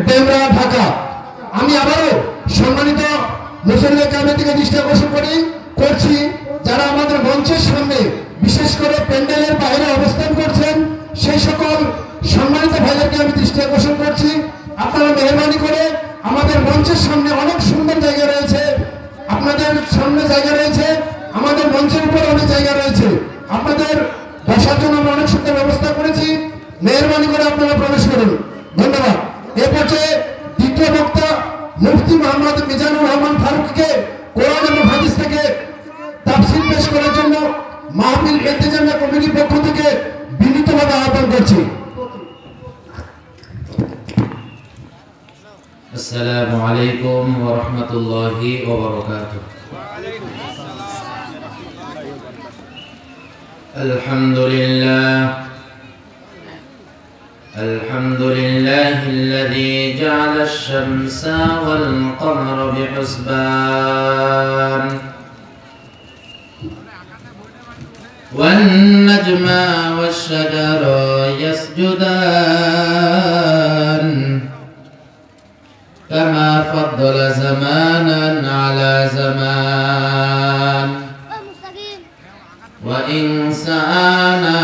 ডেমরা, ঢাকা। আমি আবারও সম্মানিত মুসলিম কমিটিকে দৃষ্টি আকর্ষণ করছি, যারা আমাদের মঞ্চের সামনে বিশেষ করে প্যান্ডেলের বাইরে অবস্থান করছেন সেই সকল সম্মানিত ভাইদেরকে আমি দৃষ্টি আকর্ষণ করছি, আপনারা মেহরবানি করে আমাদের মঞ্চের সামনে অনেক সুন্দর জায়গা রয়েছে, আপনাদের সামনে জায়গা রয়েছে, আমাদের মঞ্চের উপর অনেক জায়গা রয়েছে, আপনাদের বসার জন্য আমরা অনেক সুন্দর ব্যবস্থা করেছি। মেহরবানি করে আপনারা প্রবেশ করুন। ধন্যবাদ। এ পর্যায়ে দ্বিতীয় বক্তা মুফতি মোহাম্মদ মিজানুর রহমান ফারুককে কোরআন এবং হাদিস থেকে তাফসীর পেশ করার জন্য মাহফিল ইন্তেজামিয়া কমিটির পক্ষ থেকে বিনীতভাবে আহ্বান করছি। আসসালামু আলাইকুম ওয়া রাহমাতুল্লাহি ওয়া বারাকাতুহু। الحمد لله الذي جعل الشمس والقمر بحسبان والنجم والشجر يسجدان كما فضل زمانا على زمان وإنسانا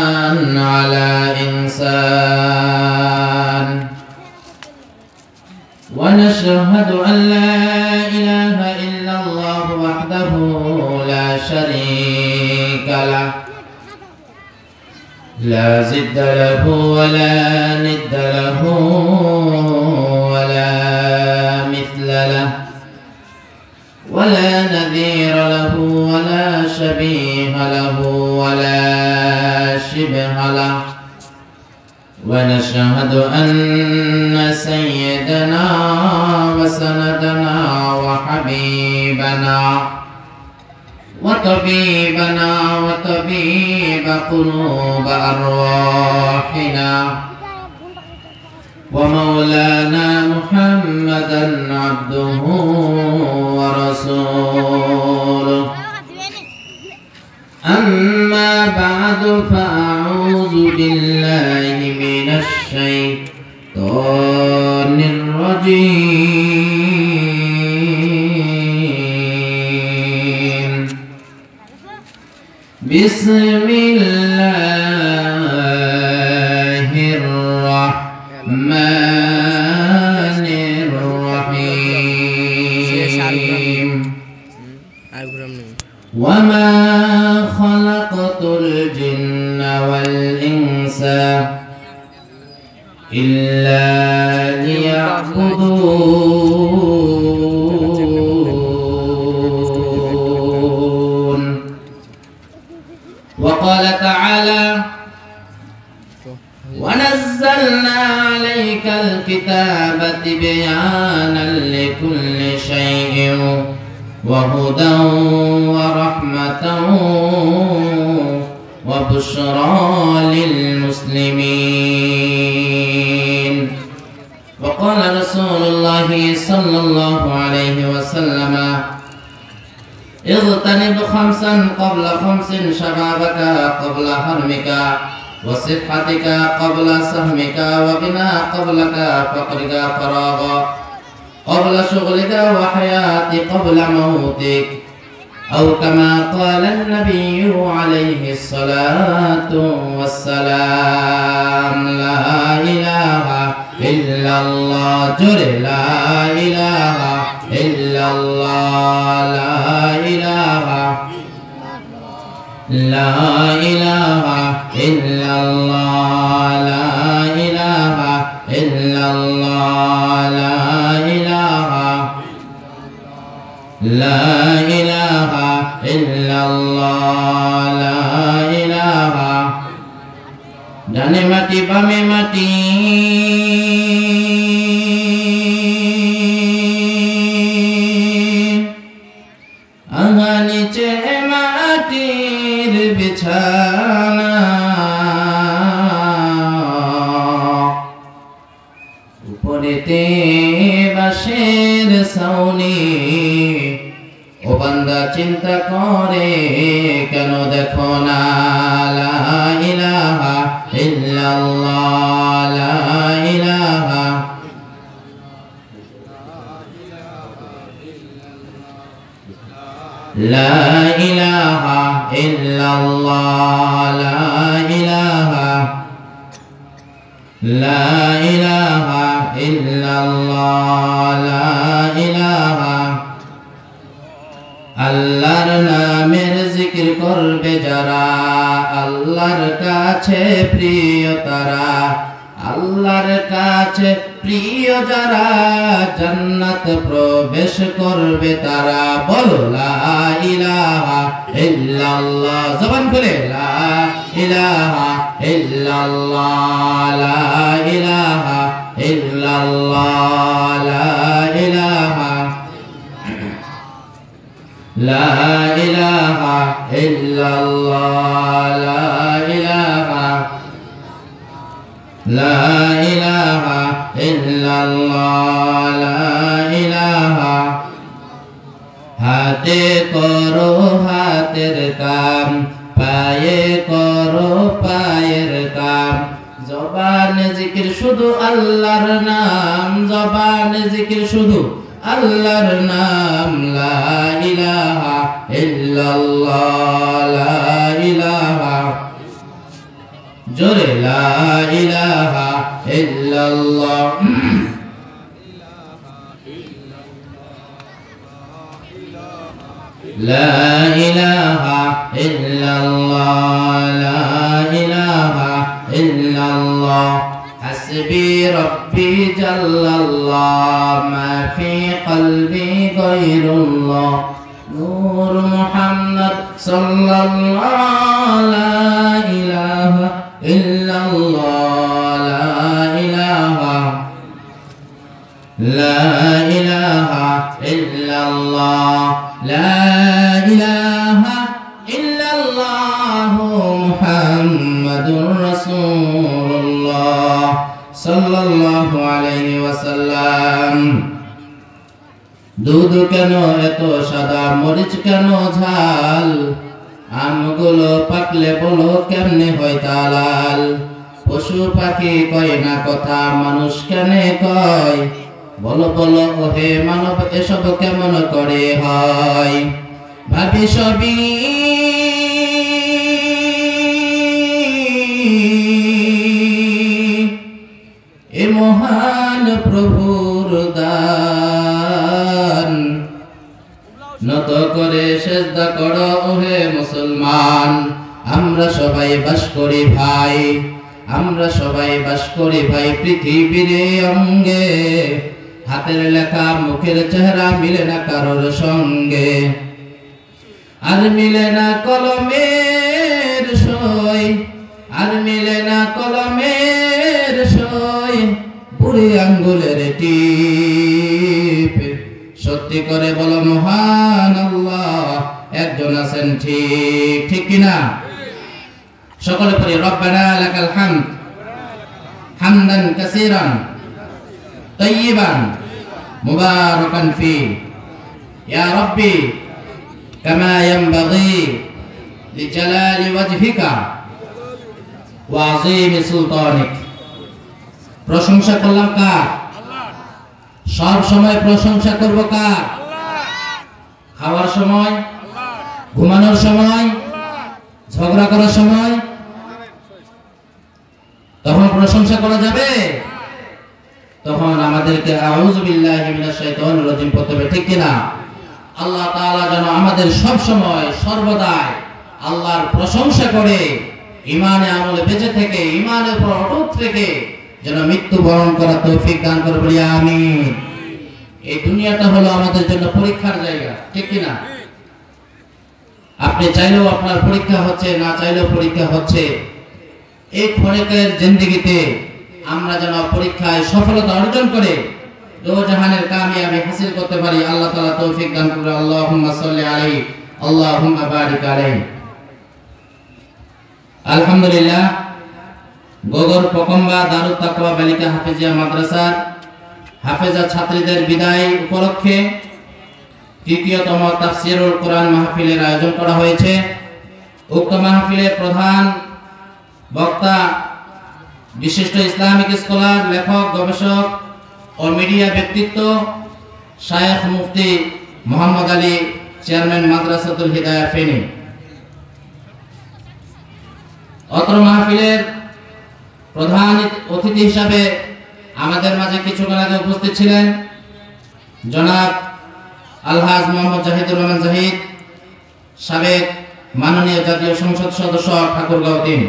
على إنسان ونشهد أن لا إله إلا الله وحده لا شريك له لا ضد له ولا ند له ولا مثل له ولا نذير له ولا شبيه له ولا شبه له ونشهد أن سيدنا وسندنا وحبيبنا وطبيبنا وطبيب قلوب أرواحنا ومولانا محمدا عبده ورسوله أما بعد فأعوذ بالله من الشيطان الرجيم بسم الله الرحمن الرحيم وما خلقت الجن والإنس إلا ليعبدون وقال تعالى ونزلنا عليك الكتاب بيانا لكل شيء وهدى ورحمة وبشرى للمسلمين وقال رسول الله صلى الله عليه وسلم اغتنم خمسا قبل خمس شبابك قبل حرمك وصحتك قبل سهمك وغنى قبلك فقرك فراغا قبل شغلك وحياتك قبل موتك أو كما قال النبي عليه الصلاة والسلام لا إله إلا الله جل لا إله إلا الله لا إله لا إله إلا الله لا إله إلا الله لا إله لا إله إلا الله لا إله ডানে মাটি বামে মাটি আহা নিচে মাটির বিছানা উপরেতে বাঁশের ছাউনি ও বান্দা চিন্তা করে কেন দেখো না লা ইলাহা ইল্লাল্লাহ লা ইলাহা লা ইলাহা ইল্লাল্লাহ লা ইলাহা ইল্লাল্লাহ লা ইলাহা। আল্লাহর নামের জিকির করবে যারা, আল্লাহর কাছে প্রিয় তারা, আল্লাহর কাছে প্রিয় যারা, জান্নাত প্রবেশ করবে তারা। বলো লা ইলাহা ইল্লাল্লাহ, জবান খুলে লা ইলাহা ইল্লাল্লাহ লা ইলাহা ইল্লাল্লাহ লা ইলাহা লা ইলাহা ইল্লাল্লাহ লা ইলাহা লা ইলাহা ইল্লাল্লাহ লা ইলাহা। হাতে করো হাতের কাম, পায়ে করো পায়ের কাম, জবানে জিকির শুধু আল্লাহর নাম, জবানে জিকির শুধু আল্লাহর নাম। লা ইলাহা ইল্লাল্লাহ লা ইলাহা, জোরে লা ইলাহা ইল্লাল্লাহ। লা ইলাহা ইল্লাল্লাহ লা ইলাহা ইল্লাল্লাহ। হাসবি রব্বি জাল্লাল্লাহ মা ফি কলবি গায়রুল্লাহ। নূর মুহাম্মদ সাল্লাল্লাহু লা ইলাহা ইল্লাল্লাহ লা ইলাহা লা ইলাহা ইল্লাল্লাহ লা ইলাহা ইল্লাল্লাহ মুহাম্মাদুর রাসূলুল্লাহ সাল্লাল্লাহু আলাইহি ওয়াসাল্লাম। দুধ কেন এত সাদা, মরিচ কেন ঝাল, আমগুলো পাকলে বলো কেমনে হয় তা লাল। পশু পাখি কয় না কথা, মানুষ কেনে কয়, বলো বলো ওহে মানব এসব কেমন করে হয়। ভাবি সবই এ মহান প্রভুর দান, নত করে সেজদা করো ওহে মুসলমান। আমরা সবাই বাস করি ভাই, আমরা সবাই বাস করি ভাই পৃথিবীর অঙ্গে। হাতের লেখা মুখের চেহারা মিলে না কারোর সঙ্গে, আর মিলে না কলমের সই, আর মিলে না কলমের সই, বুড়ি আঙ্গুলের টিপ। সত্যি করে বলো মহান আল্লাহ একজন আছেন ঠিক, ঠিক কিনা? সকলে পড়ি রব্বানা লাকাল হামদ হামদান কাসীরান তাইয়িবান মুবারাকান ফি ইয়া রাব্বি কামা ইয়ানবাগি লিজালালি ওয়াজহিকা ওয়া আযীমি সুলতানিক। প্রশংসা করলাম কার? সব সময় প্রশংসা করব কার? খাওয়ার সময়, ঘুমানোর সময়, ঝগড়া করার সময়, তখন প্রশংসা করা যাবে? তখন আমাদেরকে আউযু বিল্লাহি মিনাশ শাইতানির রাজিম পড়তে হবে, ঠিক কিনা? আল্লাহ তাআলা যেন আমাদের সব সময় সর্বদাই আল্লাহর প্রশংসা করে ঈমানে আমলে বেঁচে থেকে, ঈমানের উপর অটুট থেকে যেন মৃত্যু বরণ করার তৌফিক দান করে, বলি আমিন। এই দুনিয়াটা হলো আমাদের জন্য পরীক্ষার জায়গা, ঠিক কিনা? আপনি চাইলেও আপনার পরীক্ষা হচ্ছে, না চাইলেও পরীক্ষা হচ্ছে। এই ক্ষণিকের জিন্দেগিতে আমরা যেন পরীক্ষায় সফলতা অর্জন করে দো জাহানের কামিয়াবি হাসিল করতে পারি। আল্লাহ তাআলা তৌফিক দান করুন। আল্লাহুম্মা সাল্লি আলাইহি আল্লাহুম্মা বারিক আলাইহি। আলহামদুলিল্লাহ, গোগর পকম্বা দারুত তাকওয়া বালিকা হাফেজিয়া মাদ্রাসার হাফেজা ছাত্রীদের বিদায় উপলক্ষে তৃতীয়তম তাফসীরুল কোরআন মাহফিলের আয়োজন করা হয়েছে। উক্ত মাহফিলের প্রধান বক্তা বিশিষ্ট ইসলামিক স্কলার, লেখক, গবেষক ও মিডিয়া ব্যক্তিত্ব শায়েখ মুফতি মোহাম্মদ আলী চেয়ারম্যান মাদ্রাসাতুল হিদায়াহ ফেনী। অত্র মাহফিলের প্রধান অতিথি হিসাবে আমাদের মাঝে কিছুক্ষণ আগে উপস্থিত ছিলেন জনাব আলহাজ মোহাম্মদ জাহিদুর রহমান জাহিদ, সাবেক মাননীয় জাতীয় সংসদ সদস্য ঠাকুরগাঁও ৩।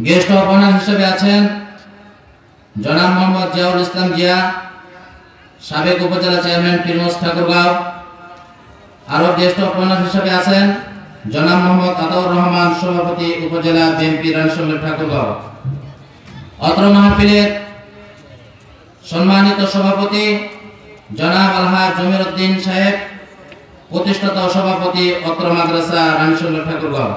গেস্ট অফ অনার হিসেবে আছেন জনাব মোহাম্মদ জিয়াউল ইসলাম জিয়া, সাবেক উপজেলা চেয়ারম্যান পীরগঞ্জ ঠাকুরগাঁও। আরো গেস্ট অফ অনার হিসেবে আছেন জনাব মোহাম্মদ আতাউর রহমান, সভাপতি উপজেলা বিএনপি রানীশঙ্কর ঠাকুরগাঁও। অত্র মাহফিলের সম্মানিত সভাপতি জনাব আলহাজ জমির উদ্দিন সাহেব, প্রতিষ্ঠাতা সভাপতি অত্র মাদ্রাসা রানীশঙ্কর ঠাকুরগাঁও।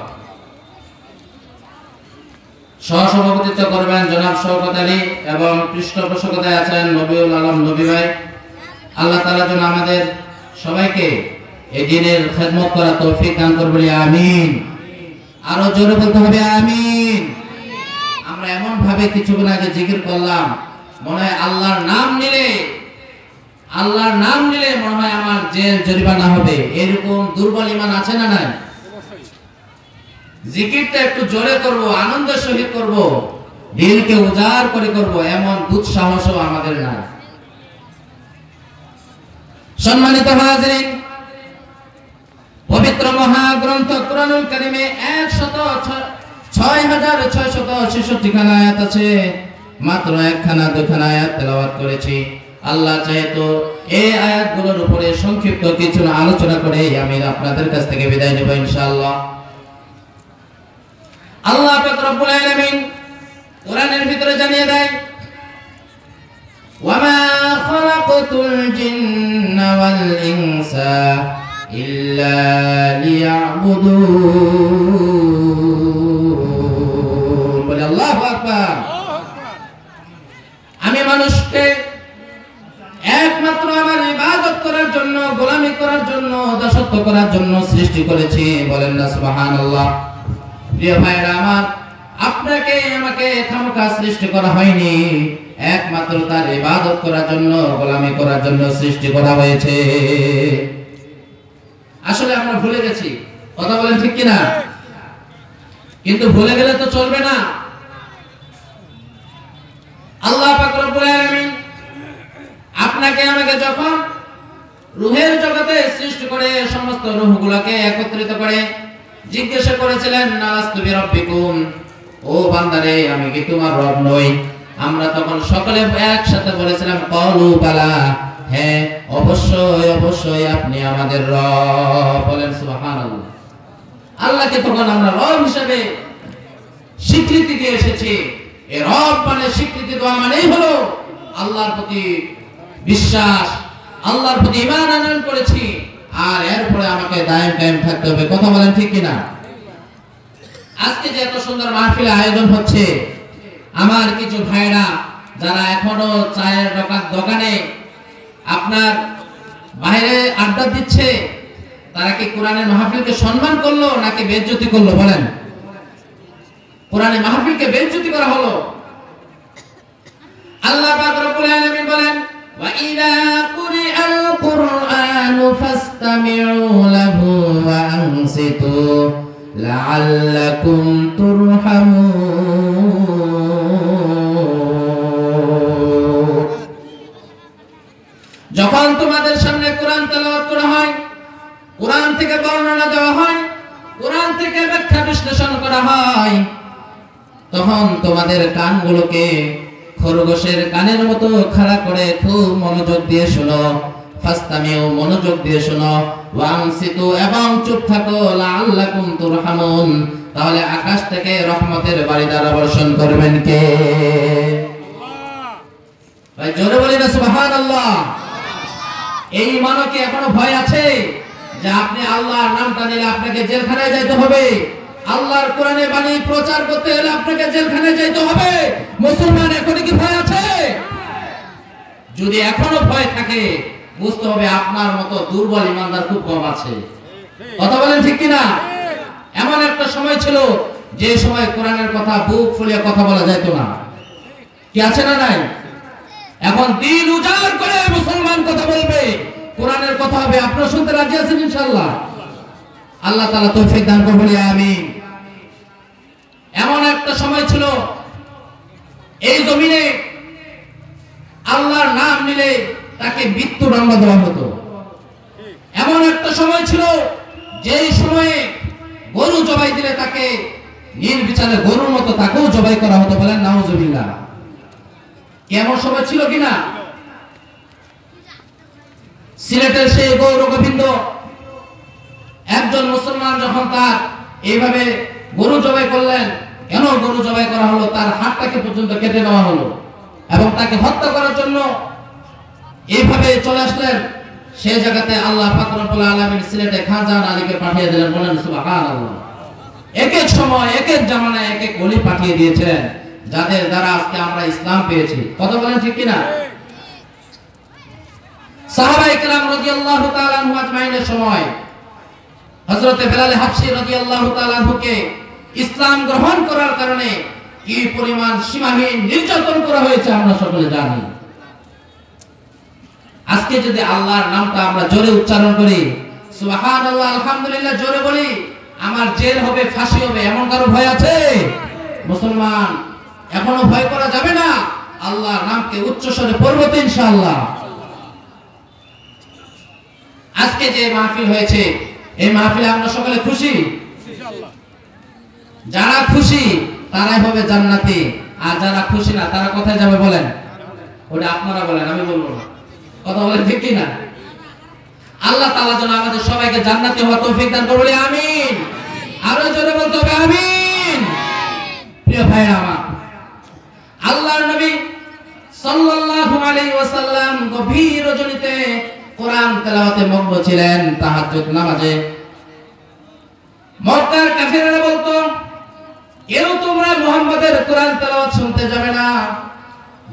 সহসভাপতিত্ব করবেন জনাব শওকত আলী এবং পৃষ্ঠপোষকতায় আছেন নবীউল আলম নবী ভাই। আল্লাহ তাআলা যেন আমাদের সবাইকে এই দিনের খেদমত করার তৌফিক দান করুন, বলি আমিন। আরো জোরে বলতে হবে আমিন। আমরা এমন ভাবে কিছুক্ষণ আগে জিকির করলাম, মনে হয় আল্লাহর নাম নিলে মনে হয় আমার জেল জরিমানা হবে। এরকম দুর্বল ঈমান আছে না নাই? জিকিরটা একটু জোরে করব, আনন্দের সহিত করব, দিলকে উজাড় করে করব, এমন দুঃসাহসও আমাদের নাই। সম্মানিত হাজিরিন, পবিত্র মহাগ্রন্থ কুরআনুল কারীমে 106,666 খানা আয়াত আছে। মাত্র একখানা দুখানা আয়াত তেলাওয়াত করেছি। আল্লাহ চাহে তো এই আয়াতগুলোর উপরে সংক্ষিপ্ত কিছু আলোচনা করে আমি আপনাদের কাছ থেকে বিদায় নেব ইনশাআল্লাহ। আল্লাহ পাক রব্বুল আলামিন কোরআনের ভিতরে জানিয়ে দেয়, ওয়ামা খালাকাতুল জিন্না ওয়াল ইনসা ইল্লা লিয়াবুদুন। বলে আল্লাহু আকবার। আমি মানুষকে একমাত্র আমার ইবাদত করার জন্য, গোলামি করার জন্য, দাসত্ব করার জন্য সৃষ্টি করেছি। বলেন না সুবহানাল্লাহ। প্রিয় ভাইরা আমার, আপনাকে আমাকে খামখা সৃষ্টি করা হয়নি, একমাত্র তার ইবাদত করার জন্য, গোলামি করার জন্য সৃষ্টি করা হয়েছে। আসলে আমরা ভুলে গেছি, কথা বলেন ঠিক কিনা? কিন্তু ভুলে গেলে তো চলবে না। আল্লাহ পাক রব্বুল আলামিন আপনাকে আমাকে যখন রূহের জগতে সৃষ্টি করে সমস্ত রূহগুলোকে একত্রিত করে জিজ্ঞাসা করেছিলেন, নালাস্তু বিরাব্বিকুম, ও বান্দারে আমি কি তোমার রব নই? আমরা তখন সকলে একসাথে বলেছিলাম ক্বালু বালা, হ্যাঁ অবশ্যই অবশ্যই আপনি আমাদের রব। বলেন সুবহানাল্লাহ। আল্লাহকে তখন আমরা রব হিসেবে স্বীকৃতি দিয়ে এসেছি। এই রব মানে স্বীকৃতি দেওয়া মানেই হলো আল্লাহর প্রতি বিশ্বাস, আল্লাহর প্রতি ঈমান আনয়ন করেছি, আর এরপরে আমাকে দায়েম কায়েম থাকতে হবে। কথা বলেন ঠিক কিনা? আজকে যে এত সুন্দর মাহফিল আয়োজন হচ্ছে, আমার কিছু ভাইরা যারা এখনো চায়ের দোকানে আপনার বাইরে আড্ডা দিচ্ছে, তারা কি কোরআনের মাহফিলকে সম্মান করলো নাকি বেইজ্জতি করলো? বলেন। কোরআনের মাহফিলকে বেইজ্জতি করা হলো। আল্লাহ পাক রব্বুল আলামিন বলেন, ওয়া ইযা কুরিআল কুরআনু ফাসতামিউ লাহু ওয়া আনসিতু লাআল্লাকুম তুরহামুন। যখন তোমাদের সামনে কোরআন তেলাওয়াত করা হয়, কোরআন থেকে বর্ণনা দেওয়া হয়, কোরআন থেকে ব্যাখ্যা বিশ্লেষণ করা হয়, তখন তোমাদের কানগুলোকে খরগোশের কানের মতো খাড়া করে খুব মনোযোগ দিয়ে শোনো। ফাসতামিউ, মনোযোগ দিয়ে শোনো। ওয়ানসিতু, এবং চুপ থাকো। লাআল্লাকুম তুরহামুন, তাহলে আকাশ থেকে রহমতের বারিধারা বর্ষণ করবেন কে? ভাই জোরে বলি না সুবহানাল্লাহ। এই মানকে এখনো ভয় আছে যে আপনি আল্লাহর নামটা নিলে আপনাকে জেলখানায় যাইতে হবে, আল্লাহর কোরআনে বাণী প্রচার করতে হলে আপনাকে জেলখানায় যাইতে হবে। মুসলমান এখনো কি ভয় আছে? যদি এখনো ভয় থাকে, বুঝতে হবে আপনার মতো দুর্বল ইমানদার খুব কম আছে। কথা বলেন ঠিক কিনা? এমন একটা সময় ছিল যে সময় কোরআনের কথা বুক ফুলিয়ে কথা বলা যেত না। কি আছে না নাই? এখন দিন উজাড় করে মুসলমান কথা বলবে, কোরআনের কথা হবে, আপনারা শুনতে রাজি আছেন ইনশাআল্লাহ? আল্লাহ তাআলা তৌফিক দান করুন, বলি আমিন। এমন একটা সময় ছিল এই জমিনে আল্লাহর নাম নিলে তাকে মৃত্যুদণ্ড দেওয়া হতো। এমন একটা সময় ছিল যেই সময়ে গরু জবাই দিলে তাকে নির্বিচারে গরুর মতো তাকেও জবাই করা হতো, বলেন নাউজুবিল্লাহ। কেমন সময় ছিল কিনা? সিলেটের সেই গৌর গোবিন্দ একজন মুসলমান যখন তার এইভাবে গরু জবাই করলেন, কেন গরু জবাই করা হলো? তার হাতটাকে পর্যন্ত কেটে নেওয়া হলো এবং তাকে হত্যা করার জন্য এইভাবে চলে আসলেন। সেই জায়গাতে আল্লাহ পাক রব্বুল আলামিন সিলেটে খান জাহান আলীকে পাঠিয়ে দিলেন, বলেন সুবহানাল্লাহ। এক এক সময় এক এক জামানায় এক এক ওলি পাঠিয়ে দিয়েছেন, যাদের দ্বারা আজকে আমরা ইসলাম পেয়েছি। কথা বলেন ঠিক কিনা? সাহাবায়ে কেরাম রাদিয়াল্লাহু তাআলা আনহু আজমাইনের সময় হযরতে বেলাল হাবশী রাদিয়াল্লাহু তাআলা আনহুকে ইসলাম গ্রহণ করার কারণে কি পরিমাণ সীমাহীন নির্যাতন করা হয়েছে আমরা সকলে জানি। আজকে যদি আল্লাহর নামটা আমরা জোরে উচ্চারণ করি, সুবহানাল্লাহ আলহামদুলিল্লাহ জোরে বলি, আমার জেল হবে, ফাঁসি হবে, এমন কারো ভয় আছে? মুসলমান এখনো ভয় করা যাবে না। আল্লাহর নামকে উচ্চ স্বরে পড়ব তো ইনশাআল্লাহ। আজকে যে মাহফিল হয়েছে, এই মাহফিলে আমরা সকলে খুশি। যারা খুশি তারাই হবে জান্নাতি, আর যারা খুশি না তারা কোথায় যাবে বলেন? ওটা আপনারা বলেন, আমি বলবো না। কথা বলেন ঠিক কি না? আল্লাহ তাআলা যেন আমাদের সবাইকে জান্নাতি হওয়ার তৌফিক দান করুন, বলি আমিন। আরো জোরে বলতে হবে আমিন। প্রিয় ভাইরা আমার, আল্লাহর নবী সাল্লাল্লাহু আলাইহি ওয়াসাল্লাম গভীর রজনীতে কোরআন তেলাওয়াতে মগ্ন ছিলেন, তাহাজ্জুদ নামাজে। মক্কার কাফিররা বলতো, কেউ তোমরা মুহাম্মাদের কোরআন তেলাওয়াত শুনতে যাবে না।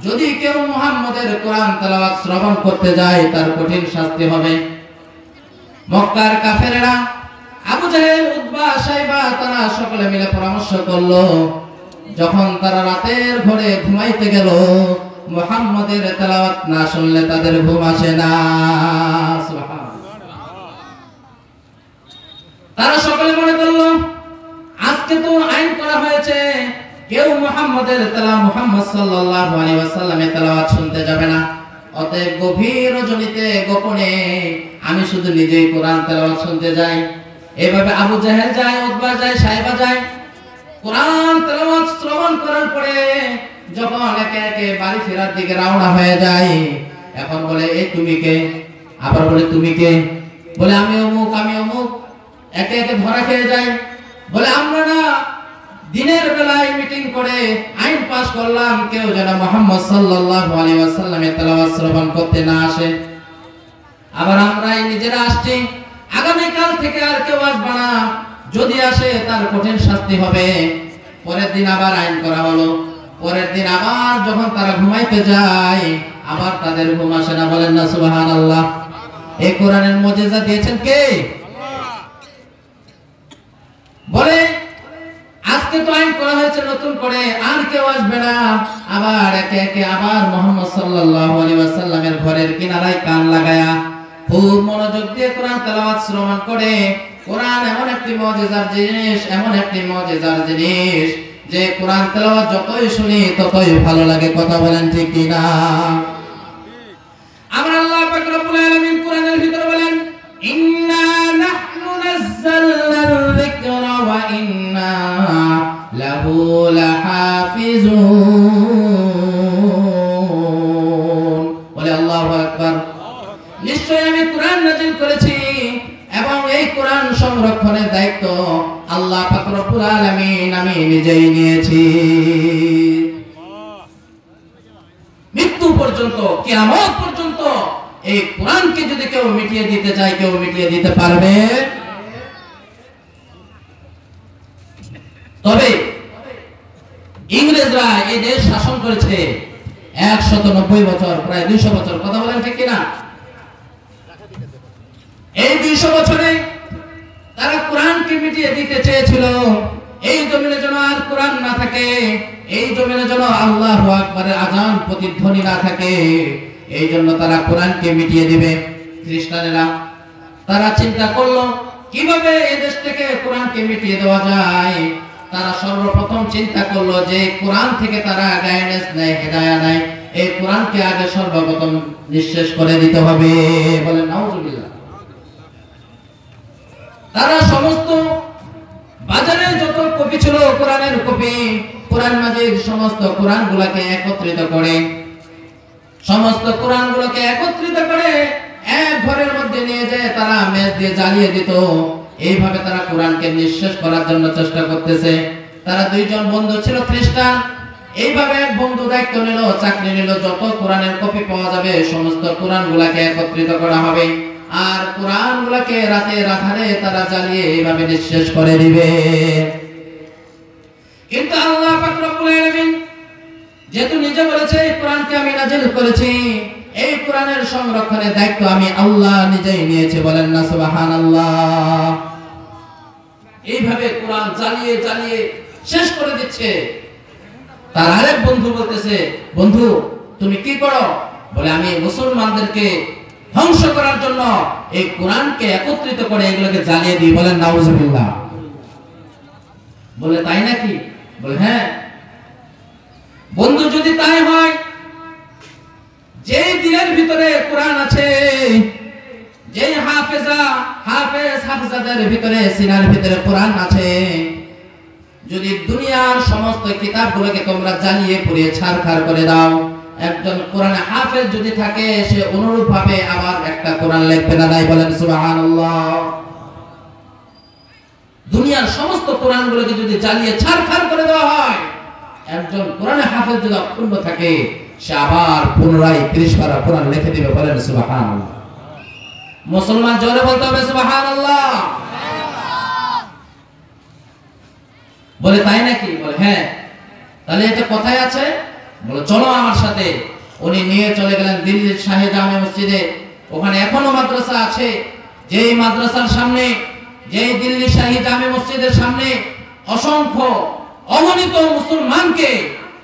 যদি কেউ মুহাম্মাদের কোরআন তেলাওয়াত শ্রবণ করতে যায় তার কঠিন শাস্তি হবে। মক্কার কাফেররা আবু জাহেল, উতবা, শাইবা তারা সকলে মিলে পরামর্শ করলো, যখন তারা রাতের ঘরে ঘুমাইতে গেল, মুহাম্মাদের তেলাওয়াত না শুনলে তাদের ঘুম আসে না। তারা সকলে মনে করলো আজকে তো আইন করা হয়েছে, কেউ মুহাম্মাদের তেলাওয়াত, মুহাম্মদ সাল্লাল্লাহু আলাইহি ওয়াসাল্লামের তেলাওয়াত শুনতে যাবে না। অতএব গভীর রজনীতে গোপনে আমি শুধু নিজেই কোরআন তেলাওয়াত শুনতে যাই। এভাবে আবু জাহেল যায়, উতবা যায়, শাইবা যায়। কোরআন তেলাওয়াত শ্রবণ করার পরে যখন একে একে বাড়ি ফেরার দিকে রওনা হয়ে যায়, এখন বলে এই তুমি কে? আবার বলে তুমি কে? বলে আমি অমুক, আমি অমুক। একে একে ধরা খেয়ে যায়। বলে আমরা না দিনের বেলায় মিটিং করে আইন পাস করলাম, কেউ যেন মুহাম্মদ সাল্লাল্লাহু আলাইহি ওয়াসাল্লামের তেলাওয়াত শ্রবণ করতে না আসে। আবার আমরাই নিজেরা আসছি, আগামী কাল থেকে আর কেউ আসবে না, যদি আসে তার কঠিন শাস্তি হবে। পরের দিন আবার আইন করা হলো। পরের দিন আবার যখন তারা ঘুমাইতে যায়, আবার তাদের ঘুম আসে না। বলেন না সুবহানাল্লাহ। এই কোরআনের মুজিজা দিয়েছেন কে? বলে আজকে তো আইন করা হয়েছে নতুন করে, আর কেউ আসবে না। আবার একে একে আবার মুহাম্মদ সাল্লাল্লাহু আলাইহি ওয়াসাল্লামের ঘরের কিনারায় কান লাগায়া খুব মনোযোগ দিয়ে কোরআন তেলাওয়াত শ্রবণ করে। কোরআন এমন একটি মুজিজার জিনিস, এমন একটি মুজিজার জিনিস যে কোরআন তেলাওয়াত যতই শুনি ততই ভালো লাগে। কথা বলেন ঠিক কি না? আমরা আল্লাহ পাক রব্বুল আলামিন কোরআনের ভিতরে বলেন, ইন্না নাহনু নাযালনা যিকরা ওয়া ইন্না লাহু লাহাফিজুন। বলে আল্লাহু আকবার। নিশ্চয় আমি কোরআন নাযিল করেছি এবং এই কোরআন সংরক্ষণের দায়িত্ব আল্লাহ পাক রব্বুল আলামিন আমি নিজেই নিয়েছি। মৃত্যু পর্যন্ত, কিয়ামত পর্যন্ত এই কোরআনকে যদি কেউ মিটিয়ে দিতে চায়, কেউ মিটিয়ে দিতে পারবে? তবে ইংরেজরা এই দেশ শাসন করেছে 190 বছর, প্রায় 200 বছর। কথা বলেন ঠিক কিনা? এই 200 বছরে তারা কোরআনকে মিটিয়ে দিতে চেয়েছিল। এই জমিনে যেন আর কোরআন না থাকে, এই জমিনে যেন আল্লাহু আকবারের আযান প্রতিধ্বনি না থাকে, এই জন্য তারা কোরআনকে মিটিয়ে দিবে। খ্রিস্টানেরা তারা চিন্তা করলো কিভাবে এদেশ থেকে কোরআনকে মিটিয়ে দেওয়া যায়। তারা সর্বপ্রথম চিন্তা করলো যে কোরআন থেকে তারা গাইডেন্স নেয়, হেদায়া নেয়, এই কোরআনকে আগে সর্বপ্রথম নিঃশেষ করে দিতে হবে। বলেন নাউজুবিল্লাহ। তারা সমস্ত বাজারে যত কপি ছিল কোরআনের কপি, কোরআন মাজিদ সমস্ত কোরআনগুলোকে একত্রিত করে এক ঘরের মধ্যে নিয়ে যায় তারা মেজ দিয়ে জ্বালিয়ে দিত। এইভাবে তারা কোরআনকে নিঃশেষ করার জন্য চেষ্টা করতেছে। তারা দুইজন বন্ধু ছিল খ্রিস্টান। এইভাবে এক বন্ধু দায়িত্ব নিল, চাকরি নিল, যত কোরআনের কপি পাওয়া যাবে সমস্ত কোরআনগুলোকে একত্রিত করা হবে আর কোরআনগুলোকে রাতের আধারে তারা জ্বালিয়ে এইভাবে নিঃশেষ করে দিবে। কিন্তু আল্লাহ পাক রব্বুল আলামিন যেহেতু নিজে বলেছে এই কোরআনকে আমি নাযিল করেছি, এই কোরআনের সংরক্ষণের দায়িত্ব আমি আল্লাহ নিজেই নিয়েছি। বলেন না সুবহানাল্লাহ। এইভাবে কোরআন জ্বালিয়ে জ্বালিয়ে শেষ করে দিচ্ছে। তার আরেক বন্ধু বলতেছে, বন্ধু তুমি কি করো? বলে আমি মুসলমানদেরকে ধ্বংস করার জন্য এই কোরআনকে একত্রিত করে এগুলোকে জ্বালিয়ে দিই। বলেন নাউজুবিল্লাহ। বলে তাই নাকি? বলে হ্যাঁ। বন্ধু যদি তাই হয়, যেই দিলের ভিতরে কোরআন আছে, যেই হাফেজাদের ভিতরে সিনার ভিতরে কোরআন আছে, যদি দুনিয়ার সমস্ত কিতাবগুলোকে তোমরা জ্বালিয়ে পুড়িয়ে ছারখার করে দাও, একজন কোরআনে হাফেজ যদি থাকে সে অনুরূপ ভাবে আবার একটা কোরআন লিখবে না। নাই বলেন সুবহানাল্লাহ। দুনিয়ার সমস্ত কোরআনগুলোকে যদি জ্বালিয়ে ছারখার করে দেওয়া হয়, একজন কোরআনে হাফেজ যদি অক্ষুণ্ণ থাকে সে আবার পুনরায় 30 পারা কোরআন লিখে দিবে। বলেন সুবহানাল্লাহ। মুসলমান জোরে বলতে হবে সুবহানাল্লাহ। বলে তাই নাকি? বলে হ্যাঁ। তাহলে এটা কোথায় আছে? বলে চলো আমার সাথে। উনি নিয়ে চলে গেলেন দিল্লির শাহী জামে মসজিদে। ওখানে এখনো মাদ্রাসা আছে। যেই মাদ্রাসার সামনে, যেই দিল্লি শাহী জামে মসজিদের সামনে অসংখ্য অগণিত মুসলমানকে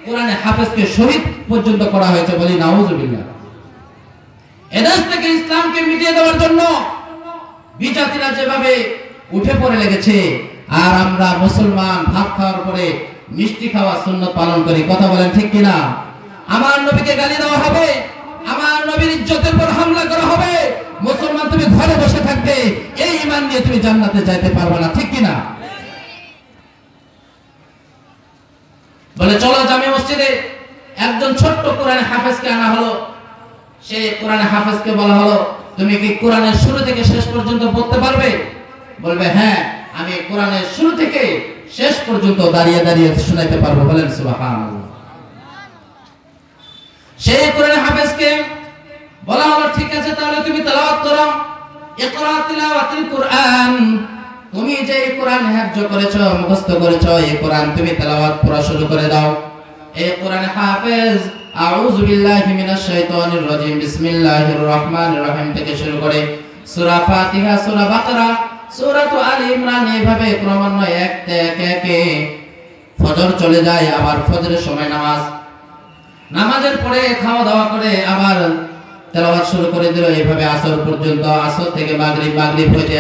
কোরআনে হাফেজকে শহীদ পর্যন্ত করা হয়েছে। বলি নাউজুবিল্লাহ। এদেশ থেকে ইসলামকে মিটিয়ে দেওয়ার জন্য বিজাতিরা যেভাবে উঠে পড়ে লেগেছে, আর আমরা মুসলমান ভাত খাওয়ার পরে মিষ্টি খাওয়া সুন্নাত পালন করি। কথা বলেন ঠিক কিনা? আমার নবীকে গালি দেওয়া হবে, আমার নবীর ইজ্জতের উপর হামলা করা হবে। মুসলমান তুমি ঘরে বসে থাকবে, এই ঈমান নিয়ে তুমি জান্নাতে যাইতে পারবে না। ঠিক কিনা? বলে চলো জামে মসজিদে। একজন ছোট্ট কোরআনে হাফেজকে আনা হলো। সে কোরআনে হাফেজকে বলা হলো, তুমি কি কোরআনের শুরু থেকে শেষ পর্যন্ত পড়তে পারবে? বলবে হ্যাঁ, আমি কোরআনের শুরু থেকে শেষ পর্যন্ত দাঁড়িয়ে দাঁড়িয়ে শোনাইতে পারবো। বলেন সুবহানাল্লাহ। সেই কোরআনে হাফেজকে বলা হলো, ঠিক আছে তাহলে তুমি তেলাওয়াত করো। ইকরা তিলাওয়াতিল কুরআন। তুমি যে কোরআন হিফজ করেছো, মুখস্থ করেছো, এই কোরআন তুমি তেলাওয়াত পড়া শুরু করে দাও। এই কোরআনে হাফেজ আউযু বিল্লাহি মিনাশ শাইতানির রাজিম বিসমিল্লাহির রহমানির রহিম থেকে শুরু করে সূরা ফাতিহা, সূরা বাকারা, সূরা আলে ইমরান এইভাবে ক্রমান্বয়ে একে ফজর চলে যায়। আবার ফজরের সময় নামাজের পরে খাওয়া দাওয়া করে আবার তেলাওয়াত শুরু করে দিল। এইভাবে আসর পর্যন্ত, আসর থেকে মাগরিব, মাগরিব হইতে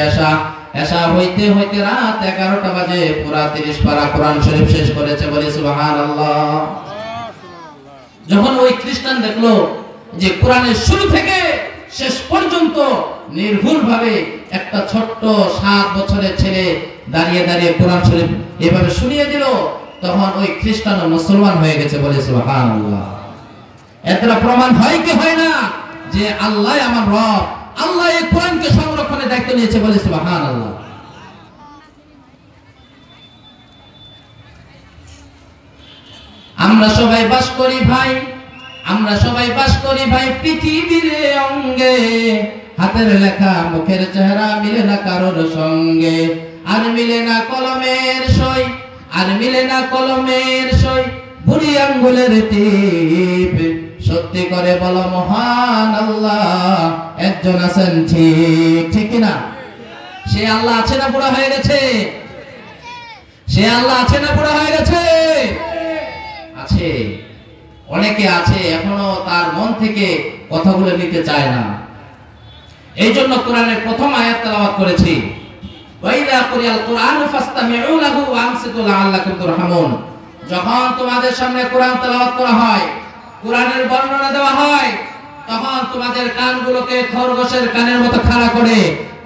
এশা হইতে হইতে রাত 11টা বাজে। পুরা 30 পারা কোরআন শরীফ শেষ করেছে। বলি সুবহানাল্লাহ। যখন ওই খ্রিস্টান দেখলো যে কোরআনের শুরু থেকে শেষ পর্যন্ত নির্ভুলভাবে একটা ছোট্ট 7 বছরের ছেলে দাঁড়িয়ে দাঁড়িয়ে কোরআন শরীফ এভাবে শুনিয়ে দিল, তখন ওই খ্রিস্টান ও মুসলমান হয়ে গেছে। বলে সুবহানাল্লাহ। এতটা প্রমাণ হয় কি হয় না যে আল্লাহ আমার রব, আল্লাহ এই কোরআনকে সংরক্ষণের দায়িত্ব নিয়েছে। বলে সুবহানাল্লাহ। আমরা সবাই বাস করি ভাই, আমরা সবাই বাস করি ভাই পৃথিবীর অঙ্গে। হাতের লেখা মুখের চেহারা মিলে না কারোর সঙ্গে। আর মিলে না কলমের সই, আর মিলে না কলমের সই, বুড়ি আঙ্গুলের টিপ। সত্যি করে বলো মহান আল্লাহ একজন আছেন, ঠিক ঠিক কিনা? সে আল্লাহ আছে না বুড়া হয়ে গেছে? সে আল্লাহ আছে না বুড়া হয়ে গেছে? আছে। অনেকে আছে এখনো তার মন থেকে কথাগুলো নিতে চায় না। এই জন্য কোরআনের প্রথম আয়াত তেলাওয়াত করেছি, ওয়াইদা কুরিয়াল কুরআনু ফাসতামিউ লাহু ওয়া আনসিতু লাআল্লাকুম তুরহামুন। যখন তোমাদের সামনে কোরআন তেলাওয়াত করা হয়, কোরআনের বর্ণনা দেওয়া হয়, তখন তোমাদের কানগুলোকে খরগোশের কানের মতো খাড়া করে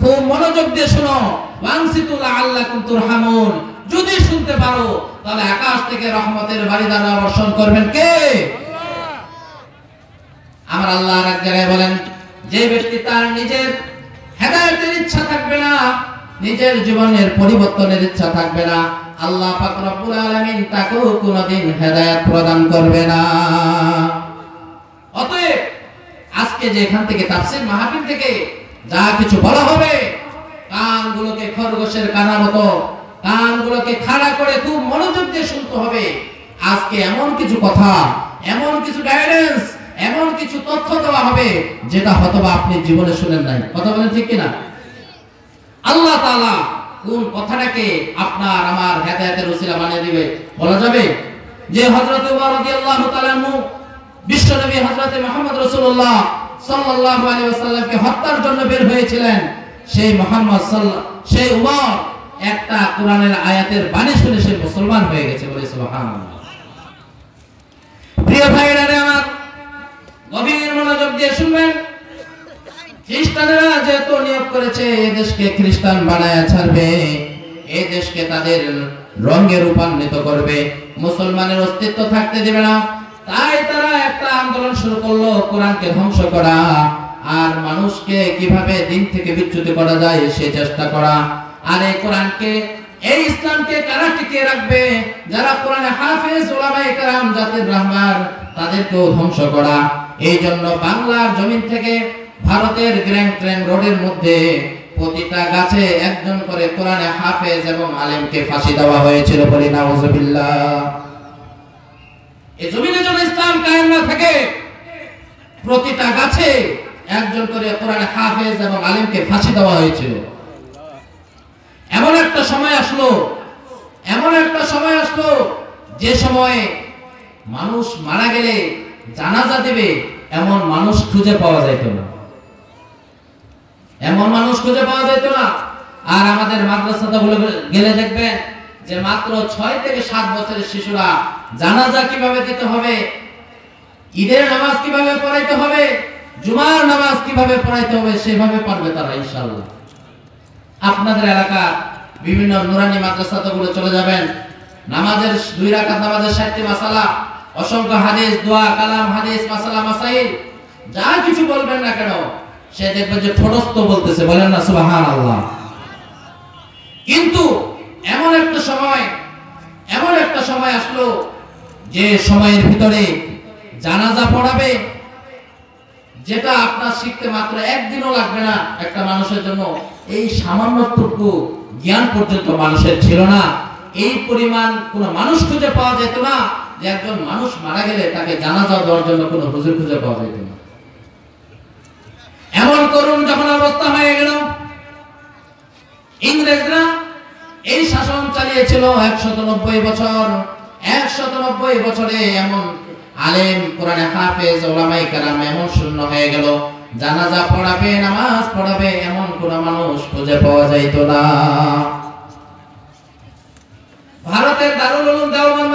খুব মনোযোগ দিয়ে শোনো। ওয়া আনসিতু লাআল্লাকুম তুরহামুন, যদি শুনতে পারো তাহলে আকাশ থেকে রহমতের বারিধারা বর্ষণ করবেন কে? আমার আল্লাহ আর এক জায়গায় বলেন, যে ব্যক্তি তার নিজের হেদায়েতের ইচ্ছা থাকবে না, নিজের জীবনের পরিবর্তনের ইচ্ছা থাকবে না, আল্লাহ পাক রব্বুল আলামিন তাকেও কোনদিন হেদায়েত প্রদান করবে না। অতএব আজকে যে এখান থেকে তাফসীর মাহফিল থেকে যা কিছু বলা হবে, কানগুলোকে খরগোশের কানের মতো কানগুলোকে খাড়া করে খুব মনোযোগ দিয়ে শুনতে হবে। আজকে এমন কিছু কথা, এমন কিছু গাইডেন্স, এমন কিছু তথ্য দেওয়া হবে যেটা হয়তোবা আপনি জীবনে শুনেন নাই। কথা বলেন ঠিক কিনা? আল্লাহ তাআলা কোন কথাটাকে আপনার আমার হেদায়েতের ওসিলা বানিয়ে দিবে বলা যাবে? যে হযরত ওমর রাদিয়াল্লাহু তাআলা আনহু বিশ্বনবী হযরত মুহাম্মদ রাসূলুল্লাহ সাল্লাল্লাহু আলাইহি ওয়াসাল্লামকে হত্যার জন্য বের হয়েছিলেন, সেই ওমর একটা কোরআনের আয়াতের বাণী শুনে সে মুসলমান হয়ে গেছে। বলে সুবহানাল্লাহ। প্রিয় ভাইরা আমার, গভীর মনোযোগ দিয়ে শুনবেন। খ্রিস্টানেরা যেহেতু নিয়োগ করেছে এই দেশকে খ্রিস্টান বানায়া ছাড়বে, এই দেশকে তাদের রঙে রূপান্তরিত করবে, মুসলমানের অস্তিত্ব থাকতে দেবে না, তাই তারা একটা আন্দোলন শুরু করলো কোরআনকে ধ্বংস করা আর মানুষকে কিভাবে দিন থেকে বিচ্যুত করা যায় সেই চেষ্টা করা। আর এই কোরআনকে, এই ইসলামকে কারা টিকিয়ে রাখবে? যারা কোরআনে হাফেজ উলামায়ে কেরাম জাতির রাহবার, তাদেরকেও ধ্বংস করা। এই জন্য বাংলার জমিন থেকে ভারতের গ্র্যান্ড ট্রেন রোডের মধ্যে প্রতিটা গাছে একজন করে কোরআনে হাফেজ এবং আলেমকে ফাঁসি দেওয়া হয়েছিল। বলি নাউজুবিল্লাহ। এই জমিনে যেন ইসলাম কায়েম না থাকে, প্রতিটা গাছে একজন করে কোরআনে হাফেজ এবং আলেমকে ফাঁসি দেওয়া হয়েছিল। এমন একটা সময় আসলো, এমন একটা সময় আসলো যে সময়ে মানুষ মারা গেলে জানাজা দেবে এমন মানুষ খুঁজে পাওয়া যেত না, এমন মানুষ খুঁজে পাওয়া যেত না। আর আমাদের মাদ্রাসাগুলো গেলে দেখবেন যে মাত্র 6 থেকে 7 বছরের শিশুরা জানাজা কিভাবে দিতে হবে, ঈদের নামাজ কিভাবে পড়াইতে হবে, জুমার নামাজ কিভাবে পড়াইতে হবে সেভাবে পারবে তারা ইনশাআল্লাহ। আপনাদের এলাকা বিভিন্ন নুরানি মাদ্রাসাগুলো চলে যাবেন, নামাজের 2 রাকাত নামাজের 60টি মাসালা, অসংখ্য হাদিস, দোয়া, কালাম, হাদিস, মাসালা, মাসাইল, যা কিছু বলবেন না কেন সে দেখবে যে ঠোঁটস্থ বলতেছে। বলেন না সুবহানাল্লাহ। কিন্তু এমন একটা সময় আসলো যে সময়ের ভিতরে জানাজা পড়াবে, যেটা আপনার শিখতে মাত্র একদিনও লাগবে না একটা মানুষের জন্য। এই সামান্যটুকু জ্ঞান পর্যন্ত মানুষের ছিল না। এই পরিমাণ কোনো মানুষ খুঁজে পাওয়া যেত না যে একজন মানুষ মারা গেলে তাকে জানাজা দেওয়ার জন্য কোনো হুজুর খুঁজে পাওয়া যেত না। এমন করুন যখন অবস্থা হয়ে গেল, ইংরেজরা এই শাসন চালিয়েছিল 190 বছর। 190 বছরে এমন আলেম, কোরআনে হাফেজ, উলামায়ে কেরাম এমন শূন্য হয়ে গেল, জানাজা পড়াবে, নামাজ পড়াবে এমন কোন মানুষ খুঁজে পাওয়া যাইত না। ভারতের দারুল উলুম দেওবন্দ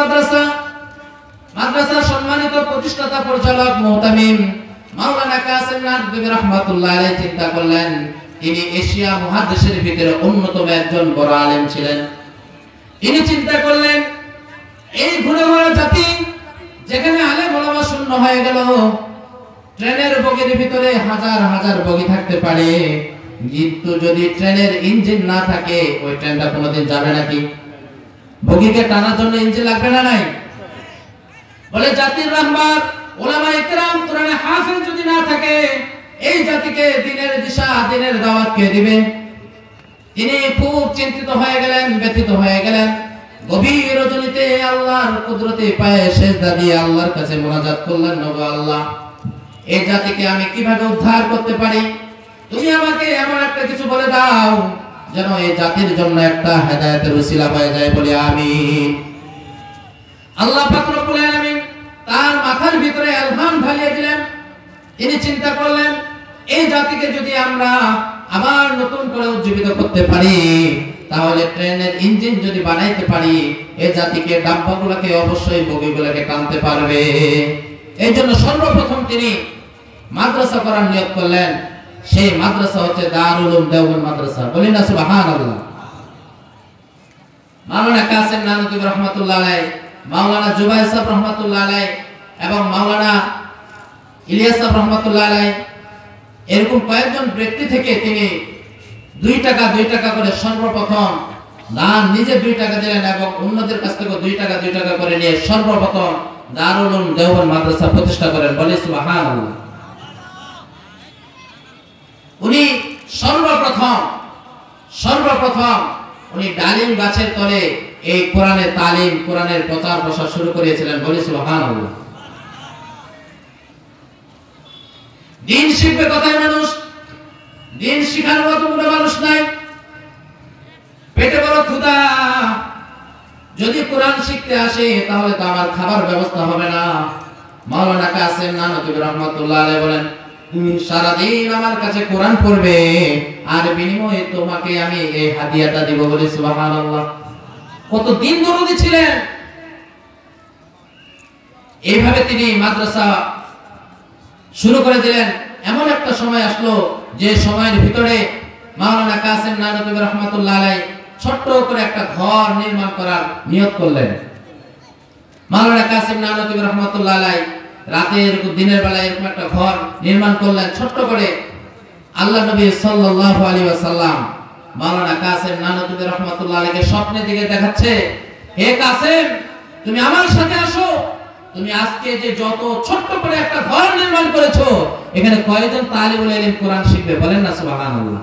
মাদ্রাসার সম্মানিত প্রতিষ্ঠাতা পরিচালক মুহতামিম মাওলানা কাসিম নাদভী রাহমাতুল্লাহ আলাইহি চিন্তা করলেন, তিনি এশিয়া মহাদেশের ভিতরে অন্যতম একজন বড় আলেম ছিলেন। তিনি চিন্তা করলেন, এই ঘুরে ঘুরে জাতি যেখানে আলেম ওলামা শূন্য হয়ে গেল, ট্রেনের বগির ভিতরে হাজার হাজার বগি থাকতে পারে, কিন্তু যদি ট্রেনের ইঞ্জিন না থাকে ওই ট্রেনটা কোনোদিন যাবে নাকি? বগিকে টানার জন্য ইঞ্জিন লাগবে না? নাই। বলে জাতির রাহবার উলামায়ে কেরাম, কোরআনে হাফেজ যদি না থাকে এই জাতিকে দিনের দিশা, দিনের দাওয়াত কে দিবে? তিনি খুব চিন্তিত হয়ে গেলেন, ব্যথিত হয়ে গেলেন। গভীর রজনীতে আল্লাহর কুদরতে পায়ে সেজদা দিয়ে আল্লাহর কাছে মুনাজাত করলেন, ওগো আল্লাহ, এই জাতিকে আমি কিভাবে উদ্ধার করতে পারি? তুমি আমাকে এমন একটা কিছু বলে দাও যেন এই জাতির জন্য একটা হেদায়েতের উসিলা হয়ে যায়। বলি আমিন। আল্লাহ পাক রব্বুল আলামিন তার মাথার ভিতরে ইলহাম ঢালিয়ে দিলেন। তিনি চিন্তা করলেন, এই জাতিকে যদি আমরা আবার নতুন করে উজ্জীবিত করতে পারি, তাহলে ট্রেনের ইঞ্জিন যদি বানাইতে পারি, এই জাতিকে ডাব্বাগুলোকে অবশ্যই বগিগুলোকে টানতে পারবে। এই জন্য সর্বপ্রথম তিনি মাদ্রাসা করার নিয়ত করলেন। সেই মাদ্রাসা হচ্ছে দারুল উলুম দেওবন্দ মাদ্রাসা। বলি না সুবহানাল্লাহ। মাওলানা কাসেম নানতুবি রহমাতুল্লাহ আলাইহি, মাওলানা জুবাইর সাহেব রহমাতুল্লাহ আলাইহি এবং মাওলানা ইলিয়াস সাহেব রহমাতুল্লাহ আলাইহি, এরকম কয়েকজন ব্যক্তি থেকে তিনি 2 টাকা করে সর্বপ্রথম দান, নিজে 2 টাকা দিলেন এবং অন্যদের কাছ থেকে 2 টাকা করে নিয়ে সর্বপ্রথম দারুল উলুম দেওবন্দ মাদ্রাসা প্রতিষ্ঠা করেন। বলি সুবহানাল্লাহ। উনি সর্বপ্রথম উনি ডালিম গাছের তলে এই কোরআনের তালিম, কোরআনের প্রচার প্রসার শুরু করেছিলেন। বলি সুবহানাল্লাহ। দিন শিখবে কথায় মানুষ, দিন শিখার মতো কোনো মানুষ নাই। পেটে বড় ক্ষুধা, যদি কোরআন শিখতে আসে তাহলে তো আমার খাবার ব্যবস্থা হবে না। মাওলানা কাসেম নানতুবি রহমাতুল্লাহ আলাইহি বলেন, তুমি সারাদিন আমার কাছে কোরআন পড়বে আর বিনিময়ে তোমাকে আমি এই হাদিয়াটা দিব। বলি সুবহানাল্লাহ। কত দিন দরদি ছিলেন। এইভাবে তিনি মাদ্রাসা শুরু করে দিলেন। এমন একটা সময় আসলো যে সময়ের ভিতরে মাওলানা কাসেম নানতুবি রহমাতুল্লাহ আলাইহি ছোট্ট করে একটা ঘর নির্মাণ করার নিয়ত করলেন। মাওলানা কাসেম নানতুবি রহমাতুল্লাহ আলাইহি রাতে এরকম দিনের বেলায় এরকম একটা ঘর নির্মাণ করলেন ছোট্ট করে। আল্লাহ নবী সাল্লাল্লাহু আলাইহি ওয়াসাল্লাম মাওলানা কাসেম নানতুবি রহমাতুল্লাহ আলাইহিকে স্বপ্নে দিকে দেখাচ্ছে, হে কাসেম, তুমি আমার সাথে আসো। তুমি আজকে যে যত ছোট্ট করে একটা ঘর নির্মাণ করেছো, এখানে কয়জন তালিবুল ইলম কোরআন শিখবে? বলেন না সুবহানাল্লাহ।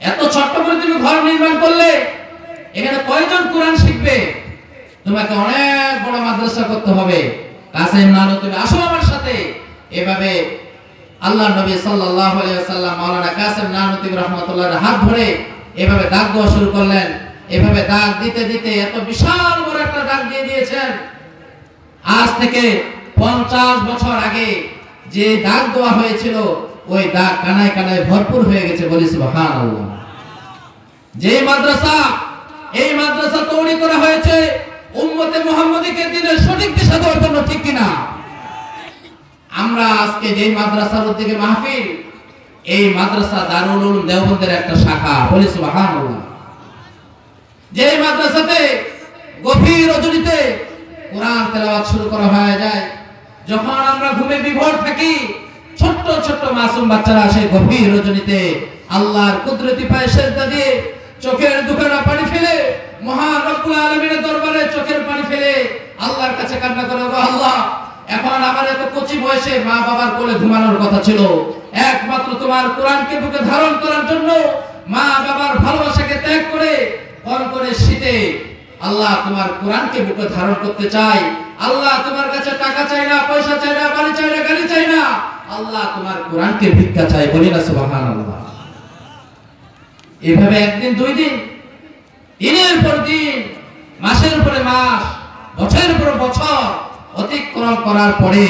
এত ছোট্ট করে তুমি ঘর নির্মাণ করলে, এখানে কয়জন কোরআন শিখবে? তোমাকে অনেক বড় মাদ্রাসা করতে হবে। কাসেম নানতুবি, আসো আমার সাথে। এভাবে আল্লাহ নবী সাল্লাল্লাহু আলাইহি ওয়াসাল্লাম মাওলানা কাসেম নানতুবি রহমাতুল্লাহর হাত ধরে এভাবে দাগ দেওয়া শুরু করলেন। এভাবে দাগ দিতে দিতে এত বিশাল বড় একটা দাগ দিয়ে দিয়েছেন। আজ থেকে 50 বছর আগে যে দাগ দেওয়া হয়েছিল, ওই দাগ কানায় কানায় ভরপুর হয়ে গেছে। বলি সুবহানাল্লাহ। যে মাদ্রাসা, এই মাদ্রাসা তৈরি করা হয়েছে উম্মতে মুহাম্মাদীকে দ্বীনের সঠিক দিশা দেওয়ার জন্য, ঠিক কিনা? আমরা আজকে যে মাদ্রাসার উদ্যোগে মাহফিল, এই মাদ্রাসা দারুল উলুম দেওবন্দের একটা শাখা। বলি সুবহানাল্লাহ। যে মাদ্রাসাতে গভীর রজনীতে কোরআন তেলাওয়াত শুরু করা হয়ে যায়। যখন আমরা ঘুমে বিভোর থাকি, ছোট্ট ছোট্ট মাসুম বাচ্চারা আসে গভীর রজনীতে আল্লাহর কুদরতি পায়ে সিজদা দিয়ে চোখের দুখানা পানি ফেলে মহান রব্বুল আলামিনের দরবারে চোখের পানি ফেলে আল্লাহর কাছে কান্না করে, ও আল্লাহ, এখন আমার এত কচি বয়সে মা বাবার কোলে ঘুমানোর কথা ছিল, একমাত্র তোমার কোরআনকে বুকে ধারণ করার জন্য মা বাবার ভালোবাসাকে ত্যাগ করে করে শীতে আল্লাহ তোমার কোরআনকে বুকে ধারণ করতে চাই। আল্লাহ তোমার কাছে টাকা চাই না, পয়সা চাই না, বাড়ি চাই না, গাড়ি চাই না, আল্লাহ তোমার কোরআনকে ভিক্ষা চাই। বলি না সুবহানাল্লাহ। এভাবে একদিন, 2 দিন, দিনের পর দিন, মাসের পরে মাস, বছরের পর বছর অতিক্রম করার পরে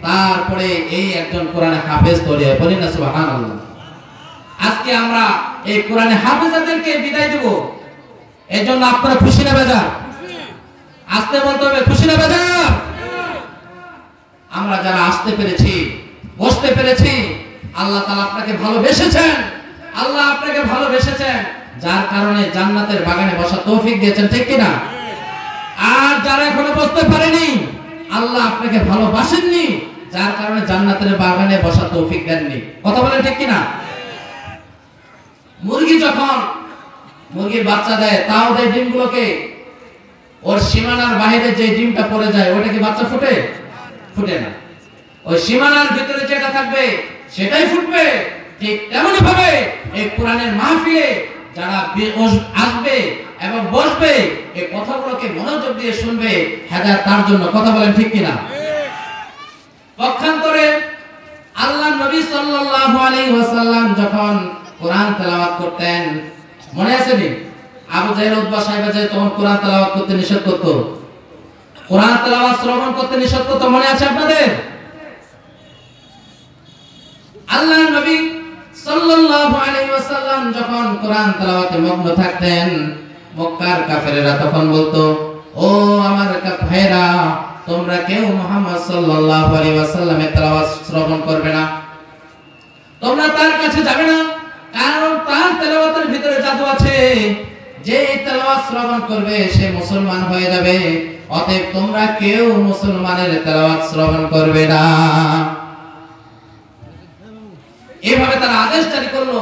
তারপরে এই একজন কোরআনে হাফেজ তৈরি হয়। বলি না সুবহানাল্লাহ। আজকে আমরা এই কোরআনে হাফেজদেরকে বিদায় দেব। এজন্য আপনারা খুশি না বেজার? আসতে বলতে হবে, খুশি না বেজার? আমরা যারা আসতে পেরেছি, বসতে পেরেছি, আল্লাহ তাআলা আপনাকে ভালোবেসেছেন। আল্লাহ আপনাকে ভালোবেসেছেন, যার কারণে জান্নাতের বাগানে বসার তৌফিক দিয়েছেন, ঠিক কিনা? আর যারা এখনো বসতে পারেনি, আল্লাহ আপনাকে ভালোবাসেননি, যার কারণে জান্নাতের বাগানে বসার তৌফিক দেননি। কথা বলেন ঠিক কিনা? মুরগি যখন মুরগির বাচ্চা দেয়, তাও দেয় ডিমগুলোকে, ওর সীমানার বাইরে যে ডিমটা পড়ে যায় ওটা কি বাচ্চা ফুটে? ফুটে না। ওই সীমানার ভিতরে যেটা থাকবে সেটাই ফুটবে। ঠিক তেমনি ভাবে এই কোরআনের মাহফিলে যারা আসবে এবং বসবে, এই কথাগুলোকে মনোযোগ দিয়ে শুনবে, হেদায়েত তার জন্য। কথা বলেন ঠিক কিনা? পক্ষান্তরে আল্লাহ নবী সাল্লাল্লাহু আলাইহি ওয়াসাল্লাম যখন কোরআন তেলাওয়াত করতেন, মনে আছে নি? আবু জাহেল, উতবা, সাইবা যে তখন কোরআন তেলাওয়াত করতে নিষেধ করত, কোরআন তেলাওয়াত শ্রবণ করতে নিষেধ করত, মনে আছে আপনাদের? আল্লাহর নবী সাল্লাল্লাহু আলাইহি ওয়াসাল্লাম যখন কোরআন তেলাওয়াতে মগ্ন থাকতেন, মক্কার কাফেরেরা তখন বলতো, ও আমার ভাইরা, তোমরা কেউ মুহাম্মদ সাল্লাল্লাহু আলাইহি ওয়াসাল্লামের তেলাওয়াত শ্রবণ করবে না, তোমরা তার কাছে যাবে না, কারণ তার তেলাওয়াতের ভিতরে জাদু আছে, যে তেলাওয়াত শ্রবণ করবে সে মুসলমান হয়ে যাবে, অতএব তোমরা কেউ মুসলমানের তেলাওয়াত শ্রবণ করবে না। এইভাবে তারা আদেশ জারি করলো।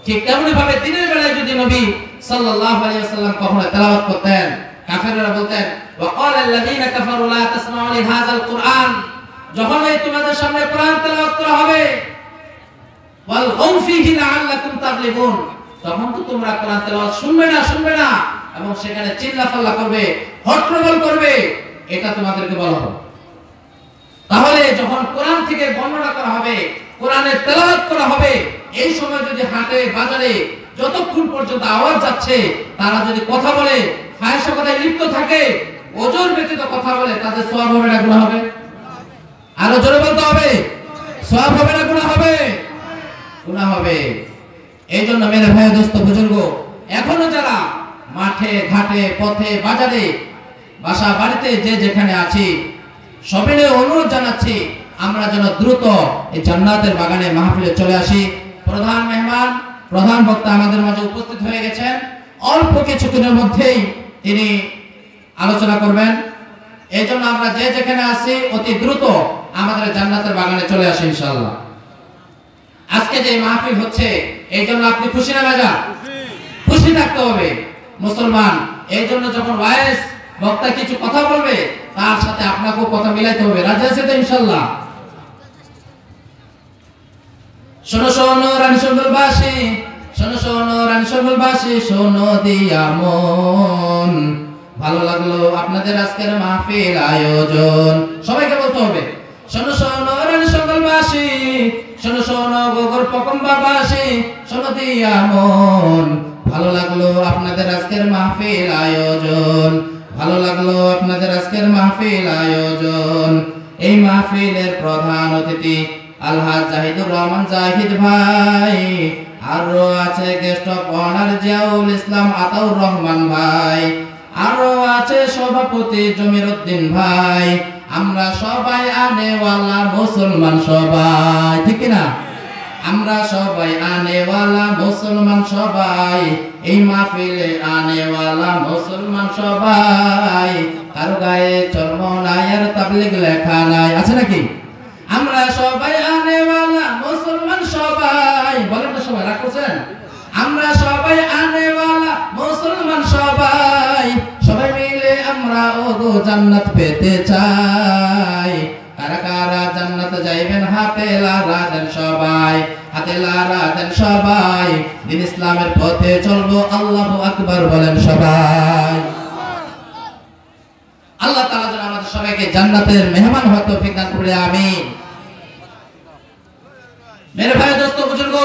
ঠিক তেমনি ভাবে দিনের বেলায় যদি নবী সাল্লাল্লাহু আলাইহি ওয়াসাল্লাম কখনো তেলাওয়াত করতেন, কাফেররা বলতেন, ওয়াকাল আল্লাযীনা কাফারু লা তাসমাউ লিহাযাল কুরআন, যখনই তোমাদের সামনে কোরআন তেলাওয়াত করা হবে, ওয়াল গাউ ফীহি লাআল্লাকুম তাগলিবুন, তখন তো তোমরা কোরআন তেলাওয়াত শুনবে না এবং সেখানে চিল্লাপাল্লা করবে, হট্টগোল করবে, এটা তোমাদেরকে বলা হবে। তাহলে যখন কোরআন থেকে বর্ণনা করা হবে, কোরআনের তেলাওয়াত করা হবে, এই সময় যদি হাটে বাজারে যতক্ষণ পর্যন্ত আওয়াজ যাচ্ছে তারা যদি কথা বলে, ফাহিশা কথায় লিপ্ত থাকে, ওজর ব্যতীত কথা বলে, তাদের সওয়াব হবে না গুনাহ হবে? আরো জোরে বলতে হবে, সওয়াব হবে না গুনাহ হবে? গুনাহ হবে। এই জন্য মেরে ভাই, দোস্ত, বুজুর্গ, এখনো যারা মাঠে ঘাটে পথে বাজারে বাসা বাড়িতে যে যেখানে আছি, সবাইকে অনুরোধ জানাচ্ছি আমরা যেন দ্রুত এই জান্নাতের বাগানে মাহফিলে চলে আসি। প্রধান মেহমান, প্রধান বক্তা আমাদের মাঝে উপস্থিত হয়ে গেছেন, অল্প কিছুক্ষণের মধ্যেই তিনি আলোচনা করবেন। এই জন্য আমরা যে যেখানে আছি অতি দ্রুত আমাদের জান্নাতের বাগানে চলে আসি ইনশাআল্লাহ। আজকে যে মাহফিল হচ্ছে, এই জন্য আপনি খুশি না বেজা? খুশি থাকতে হবে মুসলমান। এই জন্য যখন ওয়াইস বক্তা কিছু কথা বলবে, তার সাথে আপনাকেও কথা মিলাইতে হবে। রাজি আছে তো ইনশাআল্লাহ? শোনো শোনো রানীশঙ্করবাসী, শোনো শোনো রানীশঙ্করবাসী, শোনো দিয়া মন, ভালো লাগলো আপনাদের আজকের মাহফিল আয়োজন। সবাইকে বলতে হবে, শোনো শোনো রানীশঙ্করবাসী, শোনো শোনো গোগর পকম্বাবাসী, শোনো দিয়া মন, ভালো লাগলো আপনাদের আজকের মাহফিল আয়োজন, ভালো লাগলো আপনাদের আজকের মাহফিল আয়োজন। এই মাহফিলের প্রধান অতিথি আলহাজ জাহিদুর রহমান জাহিদ ভাই, আরো আছে গেস্ট অফ অনার জিয়াউল ইসলাম আতাউর রহমান ভাই, আরো আছে সভাপতি জমির উদ্দিন ভাই। আমরা সবাই আনেওয়ালা মুসলমান, সবাই, ঠিক না? আমরা সবাই আনেওয়ালা মুসলমান সবাই, এই মাহফিলে আনেওয়ালা মুসলমান সবাই। কারো গায়ে চর্ম নাই আর তাবলীগ লেখা নাই, আছে নাকি? আমরা সবাই আনেওয়ালা মুসলমান সবাই, বলেন তো সবাই, রাগ করছেন? আমরা সবাই আনেওয়ালা মুসলমান সবাই, সবাই মিলে আমরা ওগো জান্নাত পেতে চাই। কারা কারা জান্নাতে যাইবেন হাতে লারা দেন সবাই, হাতে লারা দেন সবাই। দিন ইসলামের পথে চলবো, আল্লাহু আকবার বলেন সবাই। আল্লাহ তাআলা যেন আমাদের সবাইকে জান্নাতের মেহমান হওয়ার তৌফিক দান করে, আমিন। মেরে ভাই, দোস্ত, বুজুর্গ,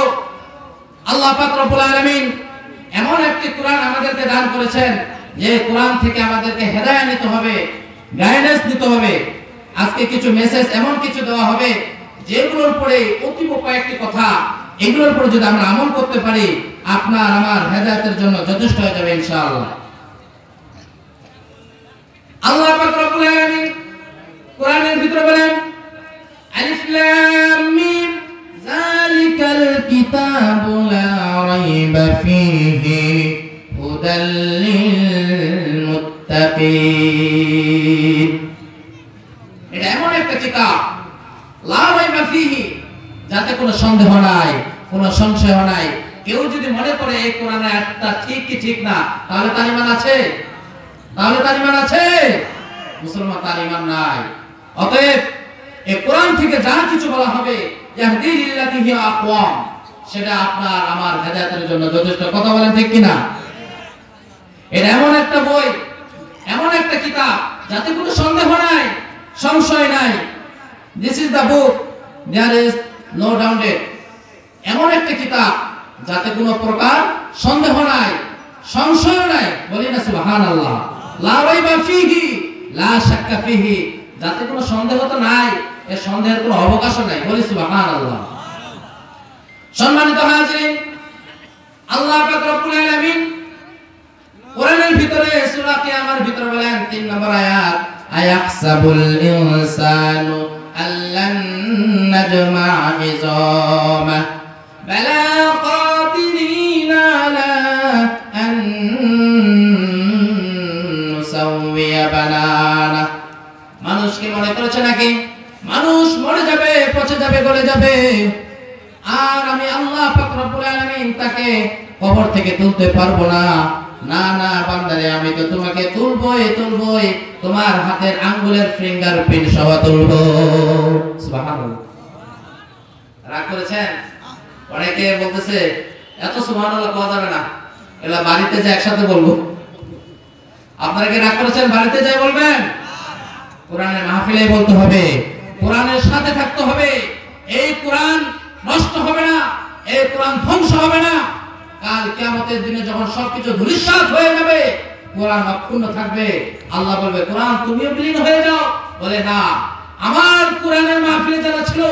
আল্লাহ পাক রব্বুল আলামিন এমন একটি কোরআন আমাদেরকে দান করেছেন, যে কোরআন থেকে আমাদেরকে হেদায়েত নিতে হবে, গাইডেন্স নিতে হবে। আজকে কিছু মেসেজ এমন কিছু দেওয়া হবে, যেগুলোর পরে অতীব কয়েকটি কথা, এগুলোর পরে যদি আমরা আমল করতে পারি, আপনার আমার হেদায়েতের জন্য যথেষ্ট হয়ে যাবে ইনশাআল্লাহ। আল্লাহ পাক রব্বুল আলামিন কোরআনের ভিতরে বলেন, আলিফ লাম মিম যালিকাল কিতাবু লা রাইবা ফীহি হুদাল লিল মুত্তাকিন। এটা এমন একটা কিতাব, লা রাইবা ফীহি, যাতে কোনো সন্দেহ নাই, কোনো সংশয় নাই। কেউ যদি মনে করে এই কোরআনের আয়াতটা ঠিক কি ঠিক না, তাহলে তার ঈমান আছে? তাহলে তার ঈমান আছে? মুসলমান তার ঈমান নাই। অতএব এই কোরআন থেকে যা কিছু বলা হবে, ইয়াহদি লিল্লাতি হিয়া আকওয়াম, সেটা আপনার আমার হেদায়েতের জন্য যথেষ্ট। কথা বলেন ঠিক কি না? এটা এমন একটা বই, এমন একটা কিতাব, যাতে কোনো সন্দেহ নাই, সংশয় নাই। This is the book, there is no doubt. এমন একটা কিতাব যাতে কোনো প্রকার সন্দেহ নাই, সংশয় নাই। বলি না সুবহানাল্লাহ। লা রাইবা ফীহি, লা শাক্কা ফীহি, যাতে কোনো সন্দেহ তো নাই, এর সন্দেহের কোনো অবকাশ নাই। বলি সুবহানাল্লাহ। সম্মানিত হাজিরিন, আল্লাহ পাক রব্বুল আলামিন কোরআনের ভিতরে সূরা কিয়ামার ভিতরে বলেন 3 নম্বর আয়াত, আয়াহসাবুল ইনসানু আল্লান নাজমা ইযামা বালা কাদিরিনা আলা আন নুসাউইয়া বানানা। মানুষ কি মনে করেছে নাকি মানুষ মরে যাবে, পচে যাবে, গলে যাবে, আর আমি আল্লাহ পাক রব্বুল আলামিন তাকে কবর থেকে তুলতে পারবো না? না না বান্দারে, আমি তো তোমাকে তুলবই, তোমার হাতের আঙ্গুলের ফিঙ্গারপ্রিন্ট সহ তুলবো। সুবহানাল্লাহ। রাগ করেছেন? অনেকে বলতেছে এত সুবহানাল্লাহ কোয়া যাবে না, এলা বাড়িতে যে একসাথে বলবো। আপনারা কি রাগ করেছেন? বাড়িতে যাই বলবেন? কোরআনের মাহফিলে বলতে হবে, কোরআনের সাথে থাকতে হবে। এই কোরআন নষ্ট হবে না, এই কোরআন ধ্বংস হবে না। কাল কিয়ামতের দিনে যখন সবকিছু ধূলিসাৎ হয়ে যাবে, কোরআন অক্ষুণ্ণ থাকবে। আল্লাহ বলবে, কোরআন তুমিও বিলীন হয়ে যাও। বলে না, আমার কোরআনের মাহফিলে যারা ছিল,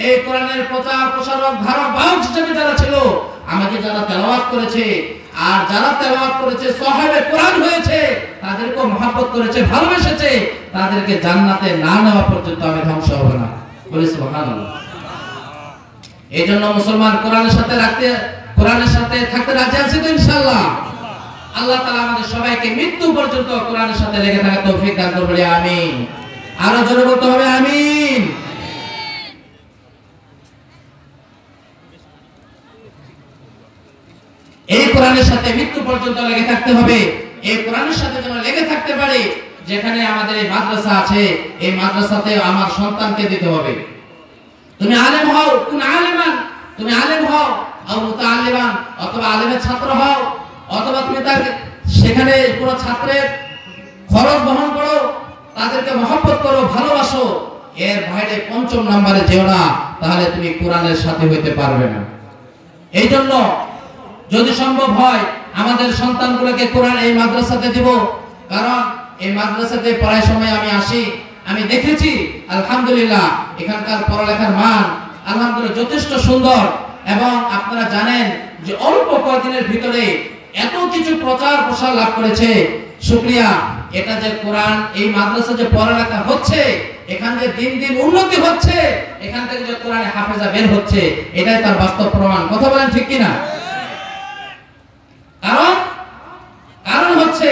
এই কোরআনের প্রচার প্রসারক ধারক বাহক হিসেবে যারা ছিল, আমাকে যারা তেলাওয়াত করেছে, আর যারা তেলাওয়াত করেছে সাহাবে কোরআন হয়েছে, তাদেরকে মহব্বত করেছে, ভালোবেসেছে, তাদেরকে জান্নাতে না নেওয়া পর্যন্ত আমি ধ্বংস হব না। বলি সুবহানাল্লাহ। এইজন্য মুসলমান কোরআনের সাথে থাকতে রাজি আছে তো ইনশাআল্লাহ? আল্লাহ তাআলা আমাদের সবাইকে মৃত্যু পর্যন্ত কোরআনের সাথে লেগে থাকার তৌফিক দান করুন, আমিন। আরো জোরে বলতে হবে আমিন। এই কোরআনের সাথে মৃত্যু পর্যন্ত লেগে থাকতে হবে। এই কোরআনের সাথে যেন লেগে থাকতে পারে। যেখানে আমাদের এই মাদ্রাসা আছে, এই মাদ্রাসাতে আমার সন্তানকে দিতে হবে। তুমি আলেম হও, কোন আলেমান, তুমি আলেম হও আর মুতাআল্লিমান, অথবা আলেমের ছাত্র হও, অথবা তুমি তার সেখানে পুরো ছাত্রের খরচ বহন করো, তাদেরকে মহব্বত করো, ভালোবাসো, এর বাইরে 5ম নম্বরে যেও না, তাহলে তুমি কোরআনের সাথে হইতে পারবে না। এই জন্য যদি সম্ভব হয় আমাদের সন্তানগুলোকে কোরআন এই মাদ্রাসাতে দিব। কারণ এই মাদ্রাসাতে পড়ার সময় আমি আসি, আমি দেখেছি আলহামদুলিল্লাহ এখানকার পড়ালেখার মান আলহামদুলিল্লাহ যথেষ্ট সুন্দর। এবং আপনারা জানেন যে অল্প কয়েকদিনের ভিতরে এত কিছু প্রচার প্রসার লাভ করেছে। শুকরিয়া, এটা যে কোরআন এই মাদ্রাসা যে পড়ালেখা হচ্ছে, এখান থেকে দিন দিন উন্নতি হচ্ছে, এখান থেকে যে কোরআনে হাফেজা বের হচ্ছে, এটাই তার বাস্তব প্রমাণ। কথা বলেন ঠিক কিনা? কারণ হচ্ছে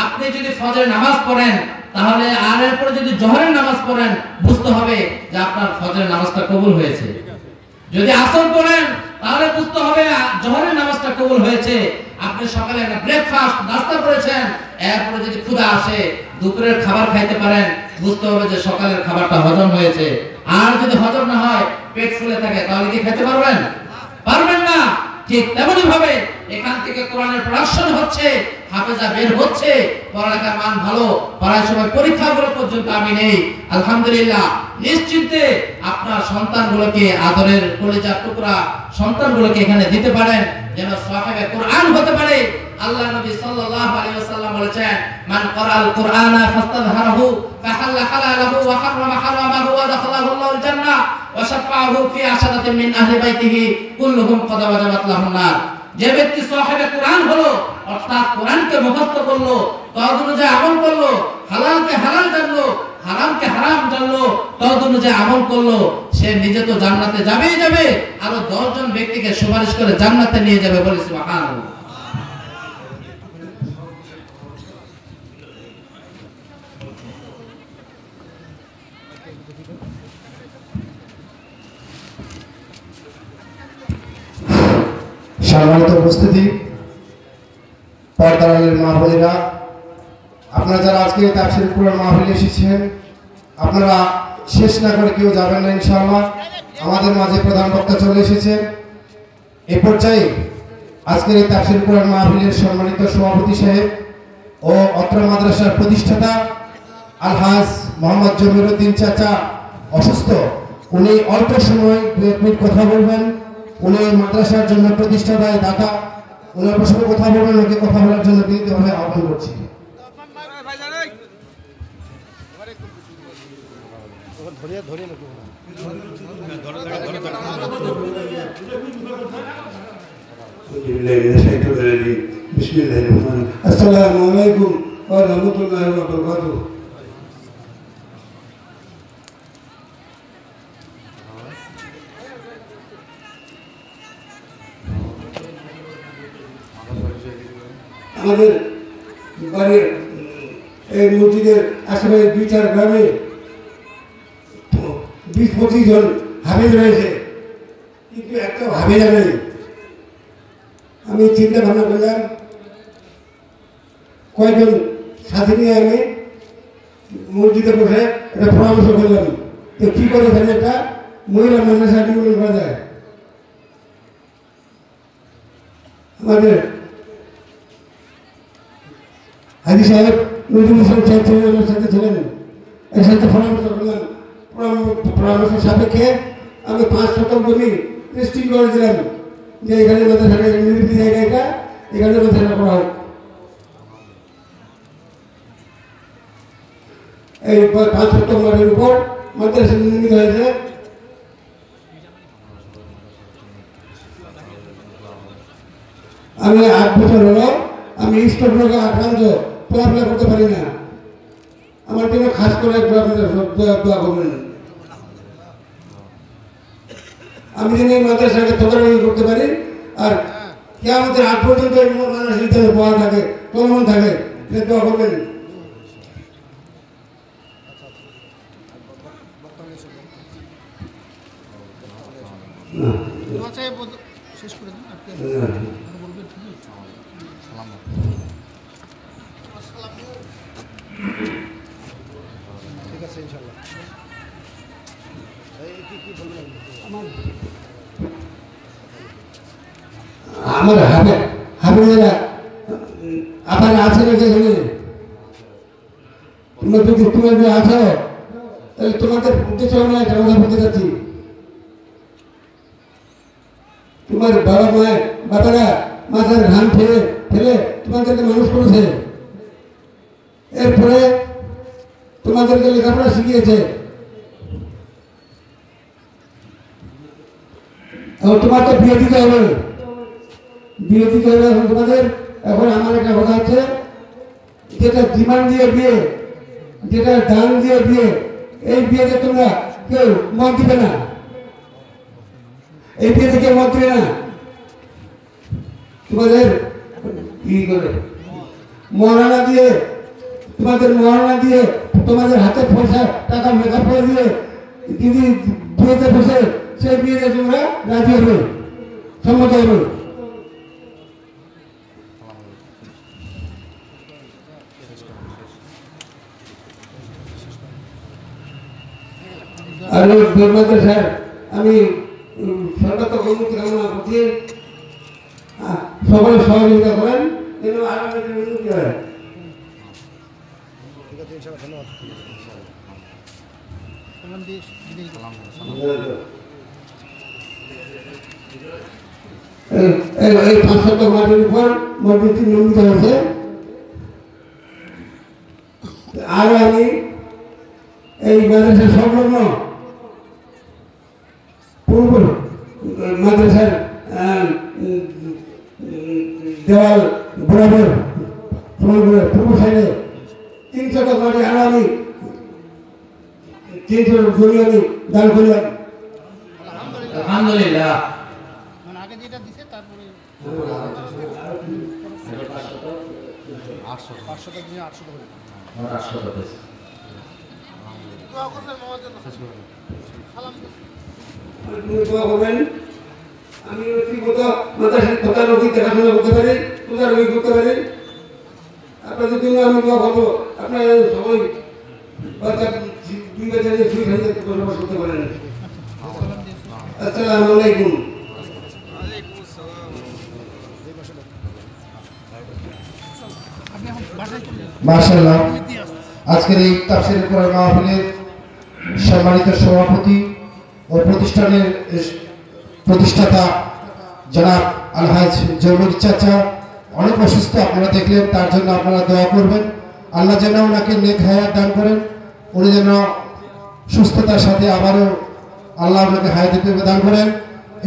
আপনি যদি ফজরের নামাজ পড়েন, তাহলে আর এরপরে যদি জোহরের নামাজ পড়েন, বুঝতে হবে যে আপনার ফজরের নামাজটা কবুল হয়েছে। যদি আসর পড়েন, তাহলে বুঝতে হবে জোহরের নামাজটা কবুল হয়েছে। আপনি সকালে একটা ব্রেকফাস্ট নাস্তা করেছেন, এরপরে যদি ক্ষুধা আসে দুপুরের খাবার খাইতে পারেন, বুঝতে হবে যে সকালের খাবারটা হজম হয়েছে। আর যদি হজম না হয়, পেট ফুলে থাকে, তাহলে কি খেতে পারবেন? পারবেন না। ঠিক তেমনি ভাবে এখান থেকে কোরআনের প্রোডাকশন হচ্ছে, হাফেজা বের হচ্ছে, পড়ালেখার মান ভালো, পড়ার সময় পরীক্ষাগুলো পর্যন্ত আমি নেই। আলহামদুলিল্লাহ, নিশ্চিন্তে আপনার সন্তানগুলোকে, আদরের কলিজার টুকরা সন্তানগুলোকে এখানে দিতে পারেন, যেন সাহেবে কোরআন হতে পারে। আল্লাহ নবী সাল্লাল্লাহু আলাইহি ওয়াসাল্লাম বলেছেন, মান ক্বারাআল কুরআনা ফাস্তাযহারাহু ফাহাল্লা হালালাহু ওয়া হারামা হারামাহু ওয়া দাখালাহু আল্লাহুল জান্নাহ ওয়া শাফাআহু ফি আশরাতিন মিন আহলি বাইতিহি কুল্লুহুম কদ ওয়াজাবাত লাহুন নার। যে ব্যক্তি সাহেবে কোরআন হলো, অর্থাৎ কোরআনকে মুখস্থ করলো, তদ অনুযায়ী আমল করলো, হালালকে হালাল জানলো, হারামকে হারাম জানলো, তদ অনুযায়ী আমল করলো, সে নিজে তো জান্নাতে যাবেই যাবে, আরো 10 জন ব্যক্তিকে সুপারিশ করে জান্নাতে নিয়ে যাবে। বলি সুবহানাল্লাহ। সম্মানিত উপস্থিতি, পর্দার আড়ালের মা বোনেরা, আপনারা যারা আজকে তাফসীর কোরআন মাহফিলে এসেছেন, আপনারা শেষ না করে কেউ যাবেন না ইনশাআল্লাহ। আমাদের মাঝে প্রধান বক্তা চলে এসেছেন। এই পর্যায়ে আজকের এই তাফসীর কোরআন মাহফিলের সম্মানিত সভাপতি সাহেব ও অত্র মাদ্রাসার প্রতিষ্ঠাতা আলহাজ মোহাম্মদ জমিরউদ্দিন চাচা অসুস্থ, উনি অল্প সময় 2 মিনিট কথা বলবেন। উনি মাদ্রাসার জন্য প্রতিষ্ঠাতায় দাতা, উনি অল্প সময় কথা বলবেন। ওকে কথা বলার জন্য বিনীতভাবে আহ্বান করছি। আসসালামু আলাইকুম ওয়া রাহমাতুল্লাহি ওয়া বারাকাতুহু। আমাদের বাড়ির এই মসজিদের আশেপাশে 2-4 গ্রামে 20-25 জন হাফেজ রয়েছে, কিন্তু একটা হাফেজা নেই। আমি চিন্তা ভাবনা করলাম কয়েকজন সাথে নিয়ে আমি মসজিদে বসে একটা পরামর্শ করলাম, তো কী করে এখানে একটা মহিলা মাদ্রাসা নির্মাণ করা যায়। আমাদের হাজি সাহেব নজরুল ইসলাম সাহেব ছিলেন, আমার সাথে ছিলেন, এর সাথে পরামর্শ করলাম। পরামর্শ সাপেক্ষে আমি 5 শতক জমি রেজিস্ট্রি করে দিলাম যে এখানে মাদ্রাসাটা নির্মিত জায়গাটা, এখানে মাদ্রাসা করা হোক। এই 5 শতক মাটির উপর মাদ্রাসা নির্মিত হয়েছে। আমি 8 বছর হলো আমি স্টোর রোগে আক্রান্ত, চলাফেরা করতে পারি না। আমার জন্য খাস করে একটু আপনাদের দোয়া করবেন। আমি যেন এই মাদ্রাসাকে তদারকি করতে পারি, আর কিয়ামতের আগ পর্যন্ত এই মাদ্রাসা পাওয়া থাকে, চলমান থাকে, দোয়া করবেন। শেষ করে দিন আপনি বলবেন। ঠিক আছে ইনশাআল্লাহ। কি বলবেন? আমার হাবিবেরা আপনারা আছেন যেখানে, তোমরা যদি আছো তাহলে তোমাদের উদ্দেশ্য আমি একটা কথা বলতে চাচ্ছি। তোমার বাবা মায়ের বাবারা মাথার ঘাম ফেলে তোমাদেরকে মানুষ করেছে, এরপরে তোমাদেরকে লেখাপড়া শিখিয়েছে, এখন তোমাকে বিয়ে দিতে হবে। এখন তোমাদের, এখন আমার একটা কথা হচ্ছে, যেটা ডিমান্ড দিয়ে বিয়ে, যেটা দান দিয়ে বিয়ে, এই বিয়েতে তোমরা কেউ মত দিবে না, এই বিয়েতে কেউ মত দিবে না। তোমাদের ই করে মহারানা দিয়ে, তোমাদের মহারানা দিয়ে, তোমাদের হাতে পয়সা টাকা মেকআপ করে দিয়ে যদি বিয়েতে বসে, সেই বিয়েতে তোমরা রাজি হবে, সম্মত হবে। আর স্যার আমি সরকার তো উন্নতি কামনা করছি, সকলে সহযোগিতা করেন যেন আরো উন্নতি হয়। ঠিক আছে ইনশাআল্লাহ, ধন্যবাদ। এই 5 শতক মাটির উপর মসজিদটি নির্মিত হয়েছে। আর আমি এই মাদ্রাসার সংলগ্ন পূর্ব মাদ্রাসার দেওয়াল বরাবর পূর্ব সাইডে 3 শতক মাটি আর আমি 300 জমি আমি দান করলাম। আলহামদুলিল্লাহ। আগে যেটা দিছে তারপরে 800 টাকা দিয়ে 800 টাকা আমি তদারকি দেখাশোনা করতে পারি, তদারকি করতে পারি। আপনাদের জন্য আমি দোয়া করবো, আপনারা সবাই বসবাস করতে পারেন। আসসালামু আলাইকুম। মাশাআল্লাহ, আজকের এই তাফসীরের কোরআন মাহফিলের সম্মানিত সভাপতি ও প্রতিষ্ঠানের প্রতিষ্ঠাতা জনাব আলহাজ জৌলুর চাচা অনেক অসুস্থ, আপনারা দেখলেন, তার জন্য আপনারা দোয়া করবেন। আল্লাহ যেন ওনাকে নেক হায়াত দান করেন, উনি যেন সুস্থতার সাথে আবারও আল্লাহ আপনাকে হায়াতে প্রদান করেন।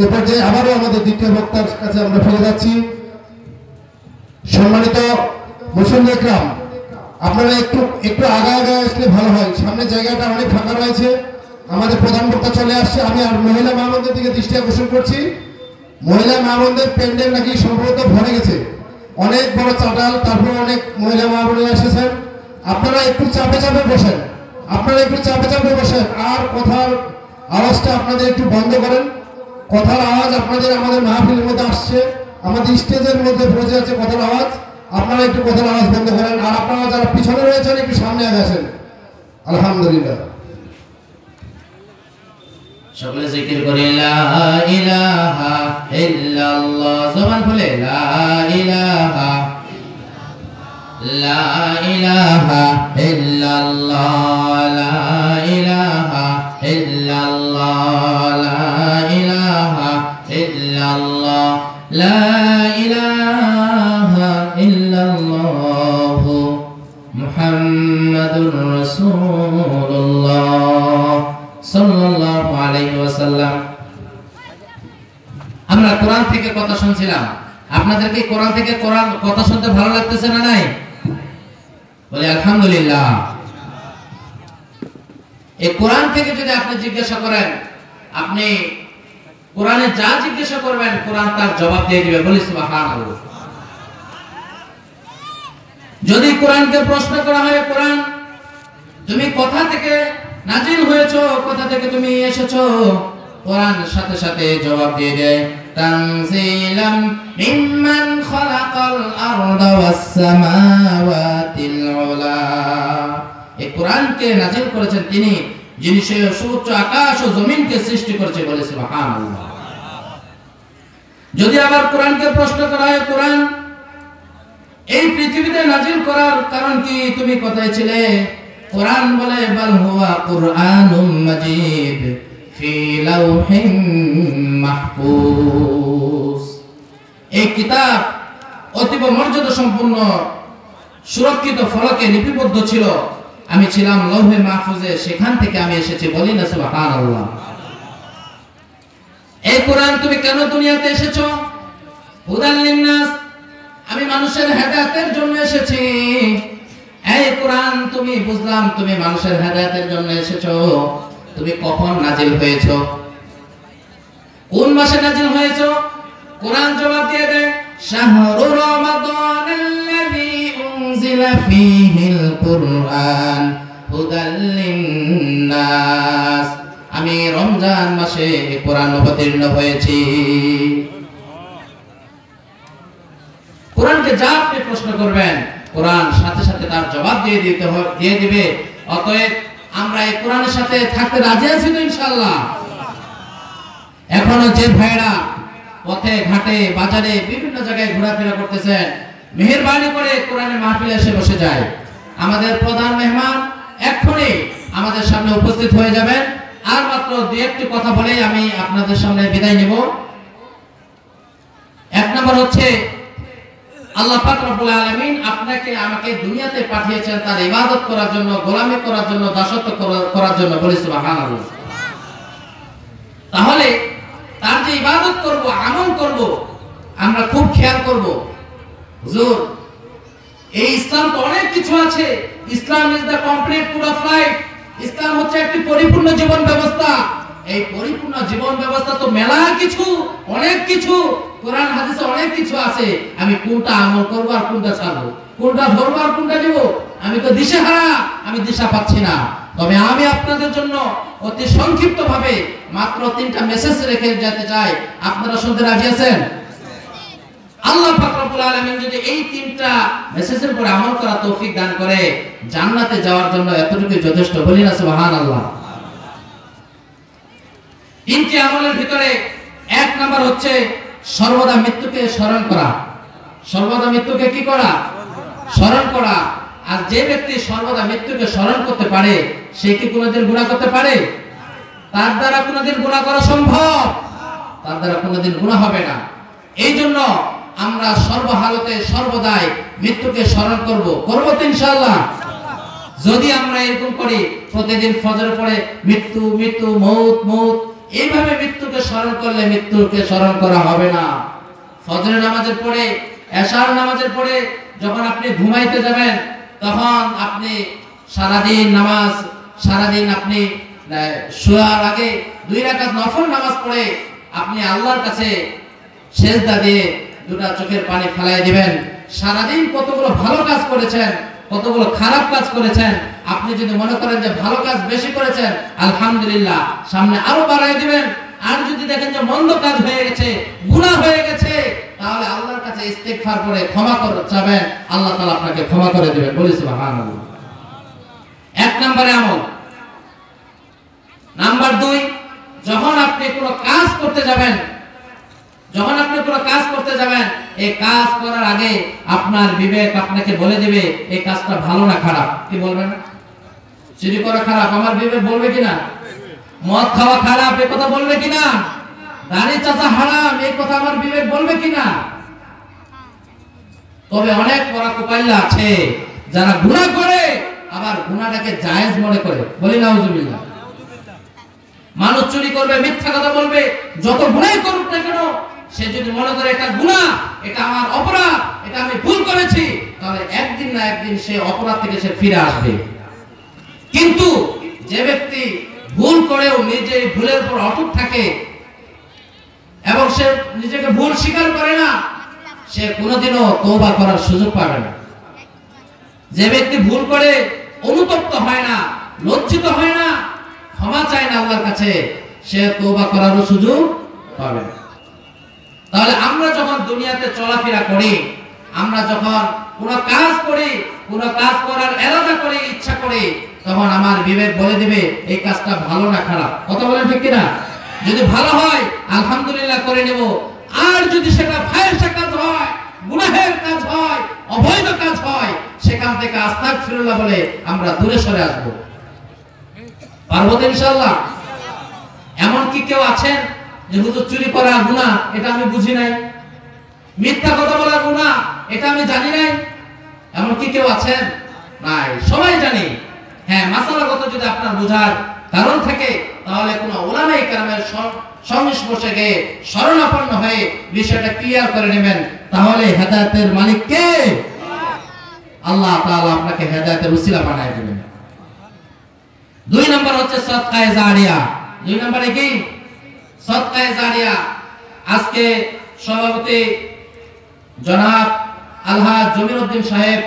এ পর্যায়ে আবারও আমাদের দ্বিতীয় বক্তার কাছে আমরা ফিরে যাচ্ছি। সম্মানিত মুসল্লি ইকরাম, আপনারা একটু আগা আসলে ভালো হয়, সামনে জায়গাটা অনেক ফাঁকা রয়েছে। আমাদের প্রধান বক্তা চলে আসছে। আমি আর মহিলা মা বোনদের দিকে দৃষ্টি আকর্ষণ করছি। মহিলা মা বোনদের প্যান্ডেল নাকি সম্ভবত ভরে গেছে, অনেক বড় চাটাল, তারপর অনেক মহিলা মা বোনেরা এসেছেন। আপনারা একটু চাপে চাপে বসেন, আর কথার আওয়াজটা আপনাদের একটু বন্ধ করেন। কথার আওয়াজ আমাদের মাহফিলের মধ্যে আসছে, আমাদের স্টেজের মধ্যে পৌঁছে যাচ্ছে কথার আওয়াজ। আপনারা একটু কথার আওয়াজ বন্ধ করেন, আর আপনারা যারা পিছনে রয়েছেন একটু সামনে আগে আসেন। আলহামদুলিল্লাহ। সকলে জিকির করে লা ইলাহা ইল্লাল্লাহ, জবান খুলে লা ইলাহা ইল্লাল্লাহ, লা ইলাহা ইল্লাল্লাহ, লা ইলাহা ইল্লাল্লাহ, লা ইলাহা ইল্লাল্লাহ, মুহাম্মাদুর রাসূলুল্লাহ সাল্লাল্লাহু আলাইহি ওয়াসাল্লাম। আমরা কোরআন থেকে কথা শুনছিলাম। আপনাদেরকে কোরআন থেকে কথা শুনতে ভালো লাগতেছে না? নাই? বলে আলহামদুলিল্লাহ। এই কোরআন থেকে যদি আপনি জিজ্ঞাসা করেন, আপনি কোরআনে যা জিজ্ঞাসা করবেন কোরআন তার জবাব দিয়ে দিবে। বলি সুবহানাল্লাহ। যদি কোরআনকে প্রশ্ন করা হয়, কোরআন তুমি কোথা থেকে নাজিল হয়েছো, কোথা থেকে তুমি এসেছো, কোরআন সাথে সাথে জবাব দিয়ে দেয় তানজিলাম মিম্মান খালাকাল আরদা ওয়াস সামাওয়াতিল উলা। এই কোরআনকে নাজিল করেছেন তিনি, যিনি সুউচ্চ আকাশ ও জমিনকে সৃষ্টি করেছে। বলে সুবহানাল্লাহ। যদি আবার কোরআনকে প্রশ্ন করা হয়, কোরআন এই পৃথিবীতে নাজিল করার কারণ কি, তুমি কোথায় ছিলে, কোরআন বলে বাল হুয়া কুরআনুম মাজিদ ফি লাউহিম মাহফুজ। এই কিতাব অতীব মর্যাদা সম্পন্ন সুরক্ষিত ফলকে লিপিবদ্ধ ছিল। আমি ছিলাম লৌহে মাহফুজে, সেখান থেকে আমি এসেছি। বলি না সুবহানাল্লাহ। এই কোরআন তুমি কেন দুনিয়াতে এসেছো? হুদাল লিন্নাস, আমি মানুষের হেদায়েতের জন্য এসেছি। এই কোরআন তুমি বুঝলাম তুমি মানুষের হেদায়েতের জন্য এসেছো। তুমি কখন নাজিল হয়েছো, কোন মাসে নাজিল হয়েছো? কোরআন জবাব দিয়ে দেয় শাহরু রমাদানাল্লাযী উনজিলা ফীহিল কুরআন হুদাল লিন্নাস। আমি রমজান মাসে কোরআন অবতীর্ণ হয়েছি। কোরআনকে যা আপনি প্রশ্ন করবেন কোরআন সাথে সাথে তার জবাব দিয়ে দিবে। অতএব আমরা এই কোরআনের সাথে থাকতে রাজি আছি তো ইনশাআল্লাহ? এখনো যে ভাইরা পথে ঘাটে বাজারে বিভিন্ন জায়গায় ঘোরাফেরা করতেছেন, মেহেরবানি করে কোরআনের মাহফিলে এসে বসে যায়। আমাদের প্রধান মেহমান এক্ষুনি আমাদের সামনে উপস্থিত হয়ে যাবেন। আর মাত্র দুই একটি কথা বলেই আমি আপনাদের সামনে বিদায় নেব। এক নম্বর হচ্ছে, আল্লাহ পাক রব্বুল আলামিন আপনাকে আমাকে দুনিয়াতে পাঠিয়েছেন তার ইবাদত করার জন্য, গোলামি করার জন্য, দাসত্ব করার জন্য। বলি সুবহানাল্লাহ। তাহলে তার যে ইবাদত করব, আমল করব, আমরা খুব খেয়াল করব। হুজুর, এই ইসলাম তো অনেক কিছু আছে। Islam is the complete food of life. ইসলাম হচ্ছে একটি পরিপূর্ণ জীবন ব্যবস্থা। এই পরিপূর্ণ জীবন ব্যবস্থা তো মেলা কিছু, অনেক কিছু, কোরআন হাদিসে অনেক কিছু আছে। আমি কোনটা আমল করব আর কোনটা ছাড়বো, কোনটা ধরবো আর কোনটা নিব, আমি তো দিশেহারা, আমি দিশা পাচ্ছি না। তবে আমি আপনাদের জন্য অতি সংক্ষিপ্ত ভাবে মাত্র 3টা মেসেজ রেখে যেতে চাই। আপনারা শুনতে রাজি আছেন? আল্লাহ পাক রব্বুল আলামিন যদি এই 3টা মেসেজের উপর আমল করার তৌফিক দান করে জান্নাতে যাওয়ার জন্য এতটুকু যথেষ্ট। বলি না সুবহানাল্লাহ। 3টি আমলের ভিতরে 1 নাম্বার হচ্ছে সর্বদা মৃত্যুকে স্মরণ করা। সর্বদা মৃত্যুকে কি করা? স্মরণ করা। আর যে ব্যক্তি সর্বদা মৃত্যুকে স্মরণ করতে পারে সে কি কোনোদিন গুনাহ করতে পারে? তার দ্বারা কোনোদিন গুনাহ করা সম্ভব? তার দ্বারা কোনোদিন গুনাহ হবে না। এই জন্য আমরা সর্বহালতে সর্বদাই মৃত্যুকে স্মরণ করব তো ইনশাআল্লাহ? যদি আমরা এরকম করি প্রতিদিন ফজর পড়ে মৃত্যু মৃত্যু মৌত মৌত এইভাবে মৃত্যুকে স্মরণ করলে মৃত্যুকে স্মরণ করা হবে না। ফজরের নামাজের পরে এশার নামাজের পরে যখন আপনি ঘুমাইতে যাবেন তখন আপনি সারাদিন আপনি শোয়ার আগে 2 রাকাত নফল নামাজ পড়ে আপনি আল্লাহর কাছে সেজদা দিয়ে দুটা চোখের পানি ফেলাই দিবেন। সারাদিন কতগুলো ভালো কাজ করেছেন, কতগুলো খারাপ কাজ করেছেন, আপনি যদি মনে করেন যে ভালো কাজ বেশি করেছেন আলহামদুলিল্লাহ সামনে আরো বাড়াই দিবেন। আর যদি দেখেন যে মন্দ কাজ হয়ে গেছে, গুনাহ হয়ে গেছে, তাহলে আল্লাহর কাছে ইস্তিগফার করে ক্ষমা করে চাবেন, আল্লাহ তাআলা আপনাকে ক্ষমা করে দিবেন। বলি সুবহানাল্লাহ। 1 নম্বরে আমল। নাম্বার 2, যখন আপনি কোনো কাজ করতে যাবেন, এই কাজ করার আগে আপনার বিবেক আপনাকে বলে দিবে এই কাজটা ভালো না খারাপ। কি বলবে না? চুরি করা খারাপ, আমার বিবেক বলবে কিনা? মদ খাওয়া খারাপ, এই কথা বলবে কিনা? দাড়ি চাচা হারাম, এই কথা আমার বিবেক বলবে কিনা? তবে অনেক পরা কোপাইলা আছে যারা গুনাহ করে আবার গুনাহটাকে জায়েজ মনে করে। বলি নাউজুবিল্লাহ। মানুষ চুরি করবে, মিথ্যা কথা বলবে, যত গুনাহই করুক না কেন, সে যদি মনে করে এটা গুনাহ, এটা আমার অপরাধ, এটা আমি ভুল করেছি, তাহলে একদিন না একদিন সে অপরাধ থেকে সে ফিরে আসবে। কিন্তু যে ব্যক্তি ভুল করেও নিজে ভুলের উপর অটুট থাকে এবং সে নিজেকে ভুল স্বীকার করে না, সে কোনোদিনও তওবা করার সুযোগ পাবে না। যে ব্যক্তি ভুল করে অনুতপ্ত হয় না, লজ্জিত হয় না, ক্ষমা চায় না আল্লাহর কাছে, সে তওবা করারও সুযোগ পাবে না। তাহলে আমরা যখন দুনিয়াতে চলাফেরা করি, আমরা যখন কোনো কাজ করি, কোনো কাজ করার ইরাদা করি, ইচ্ছা করি, তখন আমার বিবেক বলে দিবে এই কাজটা ভালো না খারাপ। কথা বলেন ঠিক কিনা? যদি ভালো হয় আলহামদুলিল্লাহ করে নেব, আর যদি সেটা ফাহিশা কাজ হয়, গুনাহের কাজ হয়, অবৈধ কাজ হয়, সেখান থেকে আস্তাগফিরুল্লাহ বলে আমরা দূরে সরে আসব। পারবো তো ইনশাআল্লাহ? এমন কি কেউ আছেন যে হুজুর চুরি করা গুনাহ, এটা আমি বুঝি নাই, মিথ্যা কথা বলা গুনাহ, এটা আমি জানি নাই, এমন কি কেউ আছেন? নাই, সবাই জানি। হ্যাঁ, মাসালাগত যদি আপনার বোঝার কারণ থাকে তাহলে কোন উলামায়ে কেরামের সংস্পর্শে গিয়ে শরণাপন্ন হয়ে বিষয়টা ক্লিয়ার করে নেবেন, তাহলে হেদায়েতের মালিক কে? আল্লাহ তাআলা আপনাকে হেদায়েতের উসিলা বানায় দিবেন। 2 নম্বর হচ্ছে সদকায়ে জারিয়া। 2 নম্বরে কি? সদকায়ে জারিয়া। আজকে সভাপতি জনাব আলহাজ জমিরউদ্দিন সাহেব,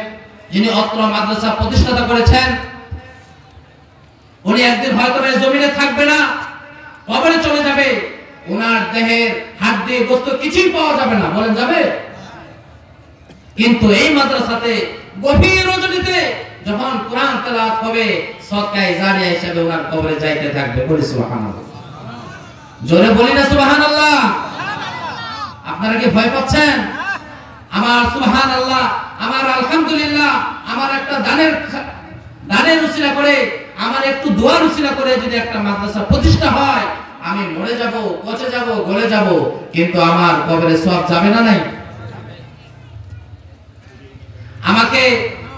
যিনি অত্র মাদ্রাসা প্রতিষ্ঠাতা করেছেন, উনি একদিন হয়তো এই জমিনে থাকবে না, কবরে চলে যাবে, ওনার দেহের হাড্ডি গোশত কিছুই পাওয়া যাবে না। বলেন যাবে? কিন্তু এই মাদ্রাসাতে গভীর রজনীতে যখন কোরআন তেলাওয়াত হবে, সদকায়ে জারিয়া হিসেবে ওনার কবরে যাইতে থাকবে। বলি সুবহানাল্লাহ। জোরে বলি না সুবহানাল্লাহ? আপনারা কি ভয় পাচ্ছেন? আমার সুবহানাল্লাহ, আমার আলহামদুলিল্লাহ, আমার একটা দানের উসিলা করে, আমার একটু দোয়ার উসিলা করে যদি একটা মাদ্রাসা প্রতিষ্ঠা হয়, আমি মরে যাব, পচে যাব, গলে যাব, কিন্তু আমার কবরে সওয়াব যাবে না? নাই? আমাকে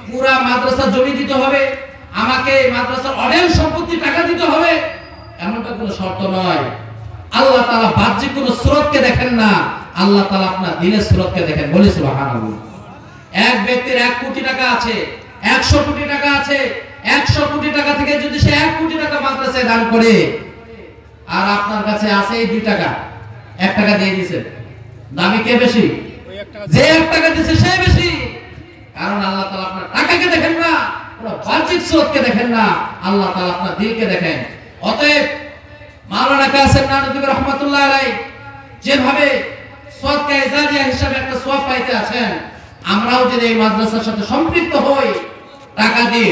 পুরা মাদ্রাসা জমি দিতে হবে, আমাকে মাদ্রাসার অনেক সম্পত্তি টাকা দিতে হবে, এমনটা কোনো শর্ত নয়। আল্লাহ তাআলা বাহ্যিক কোনো সুরতকে দেখেন না, আল্লাহ তাআলা আপনার দিলের সুরতকে দেখেন। বলি সুবহানাল্লাহ। এক ব্যক্তির 1 কোটি টাকা আছে, 100 কোটি টাকা আছে, 100 কোটি টাকা থেকে যদি সে 1 কোটি টাকা মাদ্রাসায় দান করে, আর আপনার কাছে আছে 2 টাকা, 1 টাকা দিয়ে দিয়েছে, দামি কে বেশি? যে 1 টাকা দিয়েছে সে বেশি। কারণ আল্লাহ তাআলা আপনার টাকাকে দেখেন না, পুরো বাহ্যিক সুরতকে দেখেন না, আল্লাহ তাআলা আপনার দিলকে দেখেন। অতএব মাওলানা কাসেম নানভী রাহমাতুল্লাহ আলাইহি যেভাবে সদকায়ে জারিয়া হিসেবে একটা সওয়াব পাইতে আছেন, আমরাও যদি এই মাদ্রাসার সাথে সম্পৃক্ত হই, টাকা দিয়ে,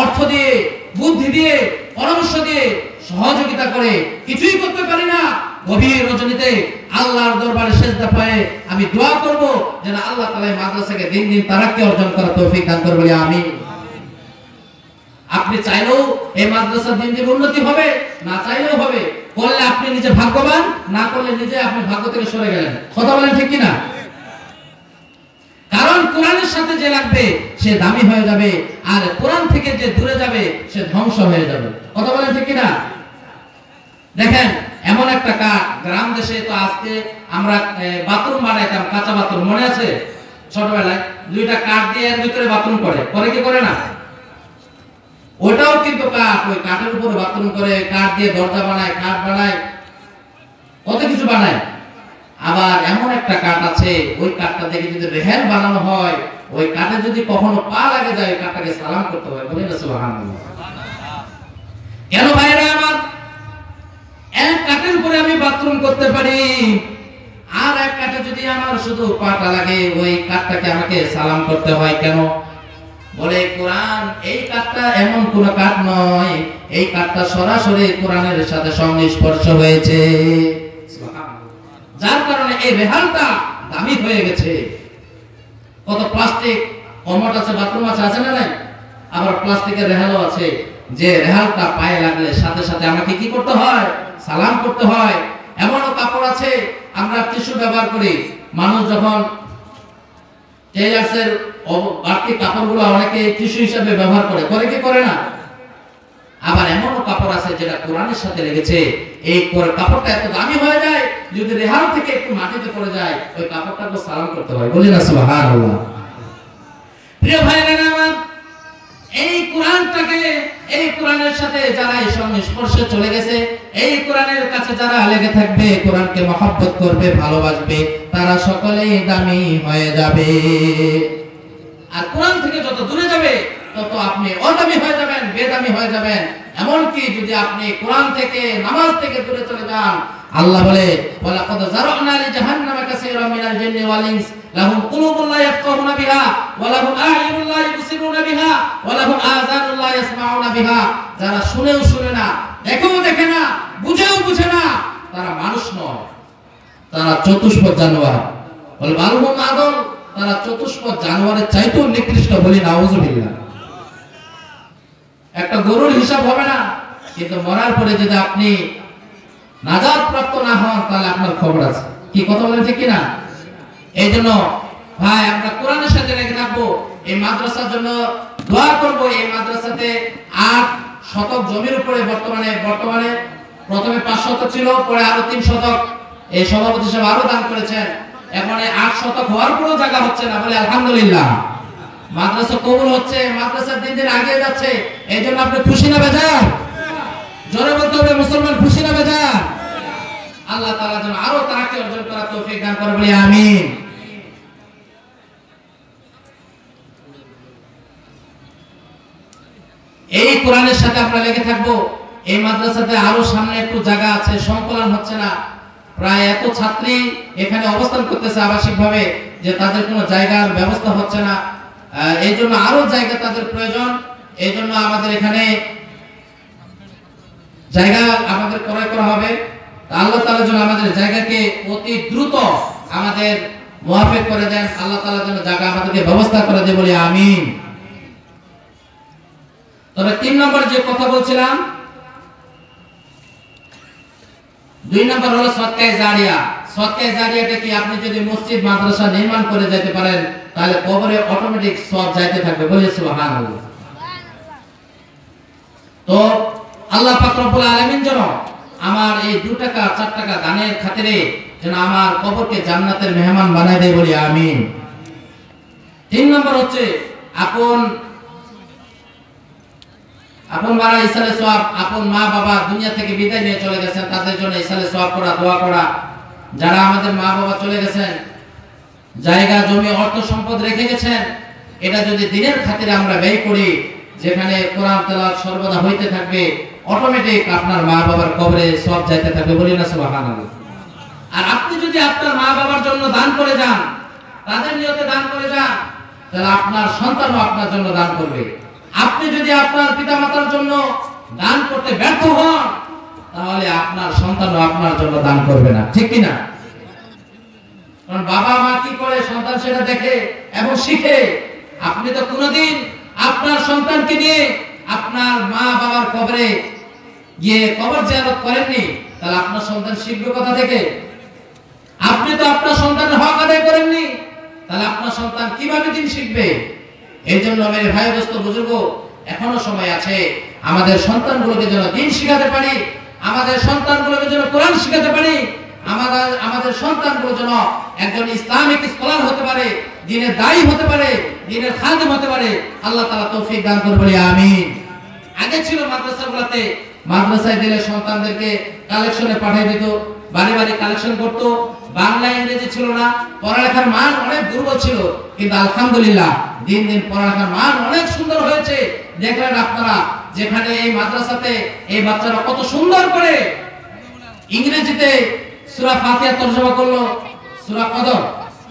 অর্থ দিয়ে, বুদ্ধি দিয়ে, পরামর্শ দিয়ে, সহযোগিতা করে, কিছুই করতে পারি না, গভীর রজনীতে আল্লাহর দরবারে সিজদা পায়ে আমি দোয়া করব যেন আল্লাহ তাআলা এই মাদ্রাসাকে দিন দিন তারাক্কি অর্জন করার তৌফিক দান করবেন। বলি আমিন। আপনি চাইলেও এই মাদ্রাসা দিন দিন উন্নতি হবে, না চাইলেও হবে। করলে আপনি নিজে ভাগ্যবান, না করলে নিজে আপনি ভাগ্য থেকে সরে গেলেন। কথা বলেন ঠিক কিনা? কারণ কোরআনের সাথে যে লাগবে সে দামি হয়ে যাবে, আর কোরআন থেকে যে দূরে যাবে সে ধ্বংস হয়ে যাবে। কথা বলেন ঠিক কিনা? দেখেন এমন একটা কাঠ, গ্রাম দেশে তো আজকে আমরা বাথরুম বানাইতাম, কাঁচা বাথরুম, মনে আছে? ছোটবেলায় দুইটা কাঠ দিয়ে এর ভিতরে বাথরুম করে কি করে না? ওটাও কিন্তু কাঠ, ওই কাঠের উপরে বাথরুম করে, কাঠ দিয়ে দরজা বানায়, কাঠ বানায়, কত কিছু বানায়। আবার এমন একটা কাঠ আছে, ওই কাঠটা দেখে যদি রেহেল বানানো হয়, ওই কাঠে যদি কখনো পা লাগে যায়, ওই কাঠটাকে সালাম করতে হয়। বলেন সুবহানাল্লাহ। কেন ভাইরা আমার? এক কাঠের উপরে আমি বাথরুম করতে পারি, আর এক কাঠে যদি আমার শুধু পাটা লাগে, ওই কাঠটাকে আমাকে সালাম করতে হয় কেন? বলে কোরআন এই কাঠটা এমন কোন কাঠ নয়, এই কাঠটা সরাসরি কোরআনের সাথে সংস্পর্শ হয়েছে, যার কারণে এই রেহালটা দামি হয়ে গেছে। কত প্লাস্টিক কমোড আছে, বাথরুম আছে না নাই? আবার প্লাস্টিকের রেহালও আছে, যে রেহালটা পায়ে লাগলে সাথে সাথে আমাকে কি করতে হয়? সালাম করতে হয়। এমনও কাপড় আছে, আমরা টিস্যু ব্যবহার করি, মানুষ যখন টেইলার্সের বাড়তি কাপড়গুলো অনেকে টিস্যু হিসেবে ব্যবহার করে কি করে না? আবার এমনও কাপড় আছে যেটা কোরআনের সাথে লেগেছে, এই কাপড়টা এত দামি হয়ে যায়, যদি রেহাল থেকে একটু মাটিতে পড়ে যায়, ওই কাপড়টাকে সালাম করতে হয়। বলি না সুবহানাল্লাহ। প্রিয় ভাইরা আমার, এই কোরআনটাকে, এই কোরআনের সাথে যারা এই সংস্পর্শে চলে গেছে, এই কোরআনের কাছে যারা লেগে থাকবে, কোরআনকে মহব্বত করবে, ভালোবাসবে, তারা সকলেই দামি হয়ে যাবে। আর কোরআন থেকে যত দূরে যাবে তত আপনি অদামি হয়ে যাবেন, বেদামি হয়ে যাবেন। এমনকি যদি আপনি কোরআন থেকে, নামাজ থেকে দূরে চলে যান, আল্লাহ বলে ওয়ালাকাদ যারানা লি জাহান্নামা কাসীরাম মিনাল জিন্নি ওয়াল ইনস লাহুম কুলুবুন লা ইয়াফকাহুনা বিহা ওয়া লাহুম আ'ইনুন লা ইবসিরুনা বিহা ওয়া লাহুম আযানুন লা ইয়াসমাউনা বিহা। যারা শুনেও শুনে না, দেখেও দেখে না, বুঝেও বুঝে না, তারা মানুষ নয়, তারা চতুষ্পদ জানোয়ার। বলে বালহুম আদল, তারা চতুষ্পদ জানোয়ারের চাইতেও নিকৃষ্ট। বলি নাউযুবিল্লাহ। একটা গরুর হিসাব হবে না, কিন্তু মরার পরে যদি আপনি নাজাত প্রাপ্ত না হন, তাহলে আপনার খবর আছে। কি কথা বলেন ঠিক কিনা? এই জন্য ভাই আমরা কোরআনের সাথে লেগে থাকবো, এই মাদ্রাসার জন্য দোয়া করব। এই মাদ্রাসাতে 8 শতক জমির উপরে বর্তমানে প্রথমে 5 শতক ছিল, পরে আরো 3 শতক এই সভাপতি সাহেব আরো দান করেছেন। এখন 8 শতক হওয়ার পুরো জায়গা হচ্ছে না, বলে আলহামদুলিল্লাহ। মাদ্রাসা কবুল হচ্ছে, মাদ্রাসা দিন দিন এগিয়ে যাচ্ছে। এই জন্য আপনি খুশি না বেজার? জোরে বলতে হবে, মুসলমান খুশি না বেজার? আল্লাহ তাআলা যেন আরো তারাক্কি অর্জন করার তৌফিক দান করেন, বলি আমিন। এই কোরআনের সাথে আমরা লেগে থাকবো। এই মাদ্রাসাতে আরো সামনে একটু জায়গা আছে, সংকলন হচ্ছে না, প্রায় এত ছাত্রী এখানে অবস্থান করতেছে আবাসিকভাবে, যে তাদের কোনো জায়গার ব্যবস্থা হচ্ছে না। এই জন্য আরো জায়গা তাদের প্রয়োজন। এই জন্য আমাদের এখানে জায়গা আমাদের ক্রয় করা হবে। আল্লাহ তাআলা যেন আমাদের জায়গাকে অতি দ্রুত আমাদের মুয়াফিক করে দেন। আল্লাহ তাআলা যেন জায়গা আমাদেরকে ব্যবস্থা করে দেন, বলি আমিন। তবে 3 নম্বর যে কথা বলছিলাম, 2 নম্বর হলো সদকায়ে জারিয়া। সদকায়ে জারিয়াটা কি? আপনি যদি মসজিদ মাদ্রাসা নির্মাণ করে যেতে পারেন, তাহলে কবরে অটোমেটিক সওয়াব যাইতে থাকবে। বলি সুবহানাল্লাহ। তো আল্লাহ পাক রব্বুল আলামিন যেন আমার এই 2 টাকা 4 টাকা দানের খাতিরে যেন আমার কবরকে জান্নাতের মেহমান বানায় দেয়, বলি আমিন। 3 নম্বর হচ্ছে আপন মারা ইসালে সওয়াব। আপন মা বাবা দুনিয়া থেকে বিদায় নিয়ে চলে গেছেন, তাদের জন্য ইসালে সওয়াব করা, দোয়া করা। যারা আমাদের মা বাবা চলে গেছেন, জায়গা জমি অর্থ সম্পদ রেখে গেছেন, এটা যদি দিনের খাতিরে আমরা ব্যয় করি, যেখানে কোরআন তেলাওয়াত সর্বদা হইতে থাকবে, অটোমেটিক আপনার মা বাবার কবরে সওয়াব যাইতে থাকবে। বলি না সুবহানাল্লাহ। আর আপনি যদি আপনার মা বাবার জন্য দান করে যান, তাদের নিয়তে দান করে যান, তাহলে আপনার সন্তানও আপনার জন্য দান করবে। আপনি যদি আপনার পিতামাতার জন্য দান করতে ব্যর্থ হন, তাহলে আপনার সন্তানও আপনার জন্য দান করবে না, ঠিক কি না? কারণ বাবা মা কি করে সন্তান সেটা দেখে এবং শিখে। আপনি তো কোনোদিন আপনার সন্তানকে নিয়ে আপনার মা বাবার কবরে গিয়ে কবর জিয়ারত করেননি, তাহলে আপনার সন্তান শিখবে কোথা থেকে? আপনি তো আপনার সন্তানের হক আদায় করেননি, তাহলে আপনার সন্তান কিভাবে দিন শিখবে? এই জন্য মেরে ভাই দোস্ত বুজুর্গ, এখনো সময় আছে, আমাদের সন্তানগুলোকে যেন দিন শিখাতে পারি, আমাদের সন্তানগুলোকে যেন কোরআন শিখাতে পারি, আমাদের সন্তানগুলো যেন একজন ইসলামিক স্কলার হতে পারে, দ্বীনের দায়ী হতে পারে, দ্বীনের খাদেম হতে পারে। আল্লাহ তাআলা তৌফিক দান করুন, বলি আমিন। আগে ছিল মাদ্রাসাগুলোতে, মাদ্রাসায় দিলে সন্তানদেরকে কালেকশনে পাঠিয়ে দিত, বাড়ি বাড়ি কালেকশন করত, বাংলা ইংরেজি ছিল না, পড়ালেখার মান অনেক দুর্বল ছিল। কিন্তু আলহামদুলিল্লাহ দিন দিন পড়ালেখার মান অনেক সুন্দর হয়েছে। দেখলেন আপনারা, যেখানে এই মাদ্রাসাতে এই বাচ্চারা কত সুন্দর করে ইংরেজিতে সূরা ফাতিহা তরজমা করলো,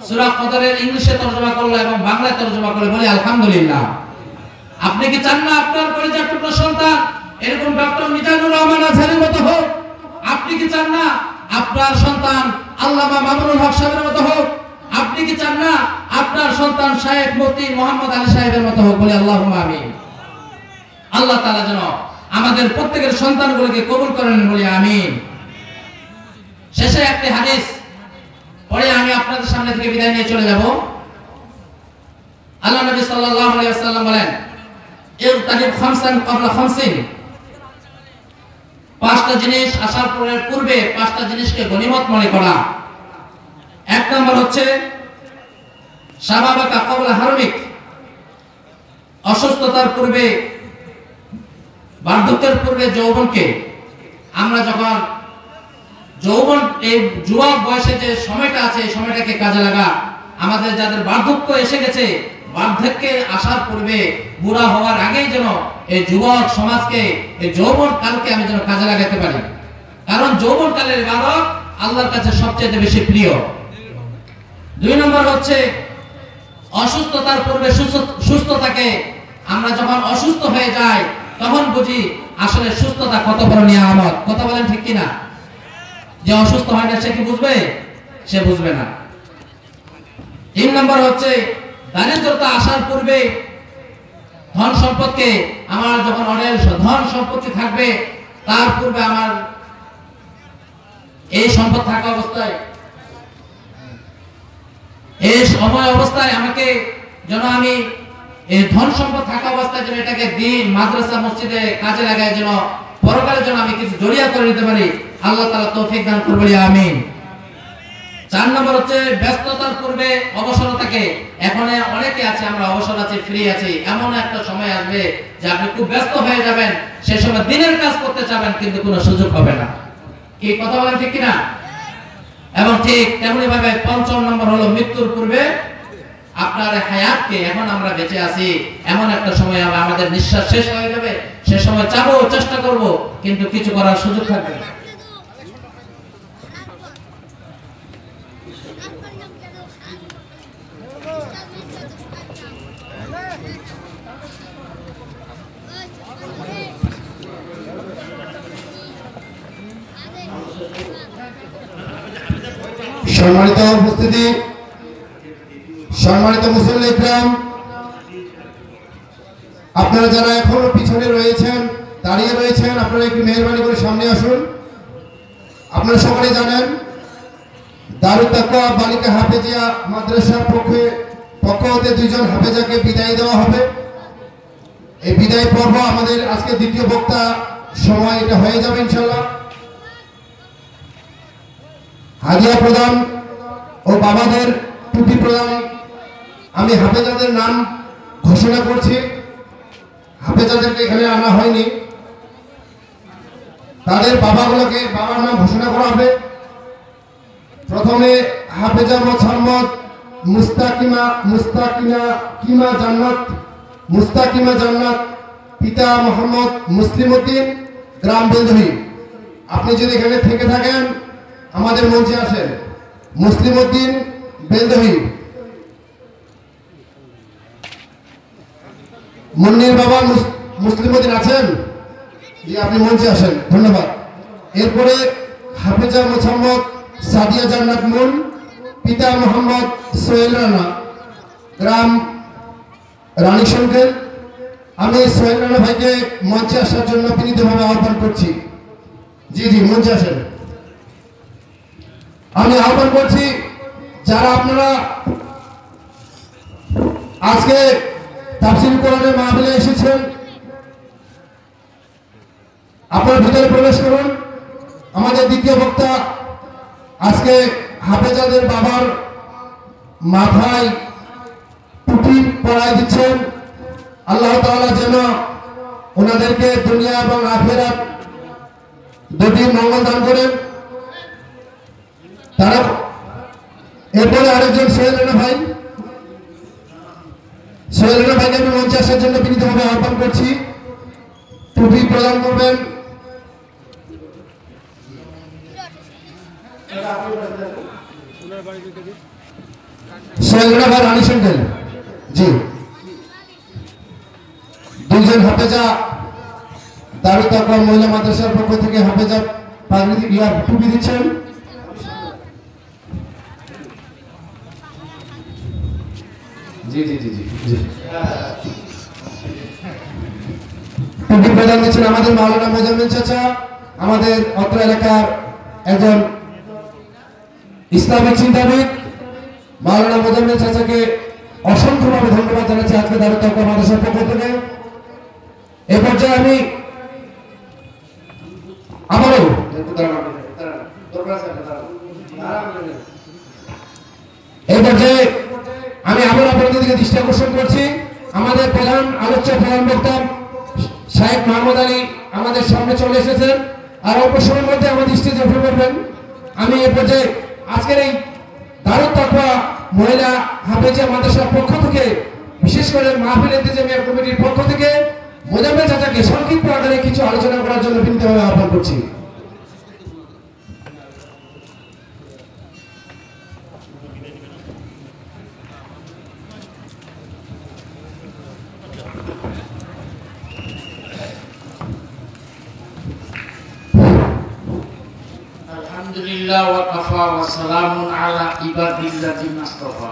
সূরা কদরের ইংলিশে তরজমা করলো এবং বাংলায় তরজমা করলো, বলি আলহামদুলিল্লাহ। আপনি কি চান না আপনার পরিচয় টুকরো সন্তান এরকম ডক্টর মিজানুর রহমান আজহারের মতো হোক? আপনি কি চান না আপনার সন্তান আল্লামা মামুনুল হক সাহেবের মতো হোক? আপনি কি চান না আপনার সন্তান শায়েখ মুফতি মোহাম্মদ আলী সাহেবের মতো হোক? বলি আল্লাহুম্মা আমিন। আল্লাহ তাআলা যেন আমাদের প্রত্যেকের সন্তানগুলোকে কবুল করেন, বলি আমিন। শেষে একটি হাদিস পরে আমি আপনাদের সামনে থেকে বিদায় নিয়ে চলে যাব। আল্লাহ নবী সাল্লাল্লাহু আলাইহি ওয়াসাল্লাম বলেন, ইরতাকিব খামসান ক্বাবলা খামসিন, পাঁচটা জিনিস আসার পূর্বে পাঁচটা জিনিসকে গনিমত মনে করা। এক নম্বর হচ্ছে শাবাবাকা ক্বাবলা হারমিক, অসুস্থতার পূর্বে, বার্ধক্যের পূর্বে যৌবনকে। আমরা যখন যৌবন, এই যুবক বয়সে যে সময়টা আছে, এই সময়টাকে কাজে লাগা। আমাদের যাদের বার্ধক্য এসে গেছে, বার্ধক্যে আসার পূর্বে, বুড়া হওয়ার আগেই যেন এই যুবক সমাজকে, এই যৌবন কালকে আমি যেন কাজে লাগাতে পারি। কারণ যৌবন কালের ইবাদত আল্লাহর কাছে সবচেয়ে বেশি প্রিয়। দুই নম্বর হচ্ছে অসুস্থতার পূর্বে সুস্থতাকে। আমরা যখন অসুস্থ হয়ে যাই তখন বুঝি আসলে সুস্থতা কত বড় নিয়ামত। কথা বলেন ঠিক কিনা? যে অসুস্থ হয় না সে কি বুঝবে? সে বুঝবে না। তিন নম্বর হচ্ছে দারিদ্রতা আসার পূর্বে ধন সম্পদকে, আমার যখন অনেক ধন সম্পত্তি থাকবে তার পূর্বে আমার এই সম্পদ থাকা অবস্থায়, এই সময় অবস্থায় আমাকে যেন আমি এই ধন সম্পদ থাকা অবস্থায় যেন এটাকে দিন, মাদ্রাসা, মসজিদে কাজে লাগায়, যেন পরকালের জন্য আমি কিছু জড়িয়া করে নিতে পারি। আল্লাহ তাআলা তৌফিক দান করুন, বলি আমিন। চার নম্বর হচ্ছে ব্যস্ততার পূর্বে অবসরতাকে। এখন অনেকে আছে, আমরা অবসর আছি, ফ্রি আছি, এমন একটা সময় আসবে যে আপনি খুব ব্যস্ত হয়ে যাবেন, সেই সময় দিনের কাজ করতে চাবেন কিন্তু কোনো সুযোগ হবে না। কি কথা বলেন ঠিক কিনা? এবং ঠিক তেমনি ভাবে পঞ্চম নম্বর হলো মৃত্যুর পূর্বে আপনার হায়াতকে। এখন আমরা বেঁচে আছি, এমন একটা সময় আমাদের নিঃশ্বাস শেষ হয়ে যাবে, সে সময় চাবো, চেষ্টা করব, কিন্তু কিছু করার সুযোগ থাকবে না। সম্মানিত উপস্থিতি, সম্মানিত মুসল্লি ইকরাম, আপনারা যারা এখনো পিছনে রয়েছেন, দাঁড়িয়ে রয়েছেন, আপনারা একটু মেহেরবানি করে সামনে আসুন। আপনারা সকলে জানেন দারুত তাকওয়া বালিকা হাফেজিয়া মাদ্রাসার পক্ষ হতে দুইজন হাফেজাকে বিদায় দেওয়া হবে। এই বিদায় পর্ব আমাদের আজকে দ্বিতীয় বক্তা সময় এটা হয়ে যাবে ইনশাআল্লাহ। হাদিয়া প্রদান ও বাবাদের টুপি প্রদান। আমি হাফেজাদের নাম ঘোষণা করছি, হাফেজাদেরকে এখানে আনা হয়নি, তাদের বাবাগুলোকে বাবার নাম ঘোষণা করা হবে। প্রথমে হাফেজা মোহাম্মদ মুস্তাকিমা জান্নাত, পিতা মোহাম্মদ মুসলিম উদ্দিন, গ্রাম বেলদহি। আপনি যদি এখানে থেকে থাকেন আমাদের মঞ্চে আসেন। মুসলিম উদ্দিন, বেলদহি। মুন্নির বাবা মুসলিম উদ্দিন আছেন? জি, আপনি মঞ্চে আসেন, ধন্যবাদ। এরপরে হাফেজা মোহাম্মদ সাদিয়া জান্নাত মুন, পিতা মোহাম্মদ সোহেল রানা, গ্রাম রানীশঙ্কের। আমি সোহেল রানা ভাইকে মঞ্চে আসার জন্য বিনীতভাবে আহ্বান করছি। জি জি, মঞ্চে আসেন। আমি আহ্বান করছি যারা আপনারা আজকে তাফসীর কোরআনের মাহফিলে এসেছেন, আপনার ভিতরে প্রবেশ করুন। আমাদের দ্বিতীয় বক্তা আজকে হাফেজাদের বাবার মাথায় টুপি পরায় দিচ্ছেন। আল্লাহ তাআলা যেন ওনাদেরকে দুনিয়া এবং আখিরাত দুটি মঙ্গল দান করেন। তারা এরপরে আরেকজন সোহেল রানা ভাইকে আমি মঞ্চে আসার জন্য বিনীতভাবে আহ্বান করছি। টুপি প্রদান করবেন। সোহেল রানা ভাই, রানী সেন্টেল জি, দুইজন হাফেজা দারুল তাকওয়া মহিলা মাদ্রাসার পক্ষ থেকে হাফেজা পাগড়ি টুপি দিচ্ছেন। জি জি জি জি জি টুপি প্রদান দিচ্ছেন আমাদের মাওলানা মোজাম্মেল চাচা, আমাদের অত্র এলাকার একজন ইসলামিক চিন্তাবিদ। মাওলানা মোজাম্মেল চাচাকে অসংখ্যভাবে ধন্যবাদ জানাচ্ছি আজকে দারুল তাকওয়া মাদ্রাসার পক্ষ থেকে। এই পর্যায়ে আমি আবারও আপনাদের দিকে দৃষ্টি আকর্ষণ করছি। আমাদের প্রধান আলোচ্য প্রধান বক্তা শাহেখ মাহমুদ আলী আমাদের সামনে চলে এসেছেন, আর অল্প সময়ের মধ্যে আমাদের স্টেজে উঠে পড়বেন। আমি এ পর্যায়ে আজকের এই দারুল তাকওয়া মহিলা হাফেজা মাদ্রাসার পক্ষ থেকে, বিশেষ করে মাহফিল ইন্তেজামিয়া কমিটির পক্ষ থেকে মোজাম্মেল চাচাকে সংক্ষিপ্ত আকারে কিছু আলোচনা করার জন্য বিনীতভাবে আহ্বান করছি। আলহামদুলিল্লাহ ওয়া কাফা ওয়া সালামুন আলা ইবাদিল্লাযিনা ইসতাফা।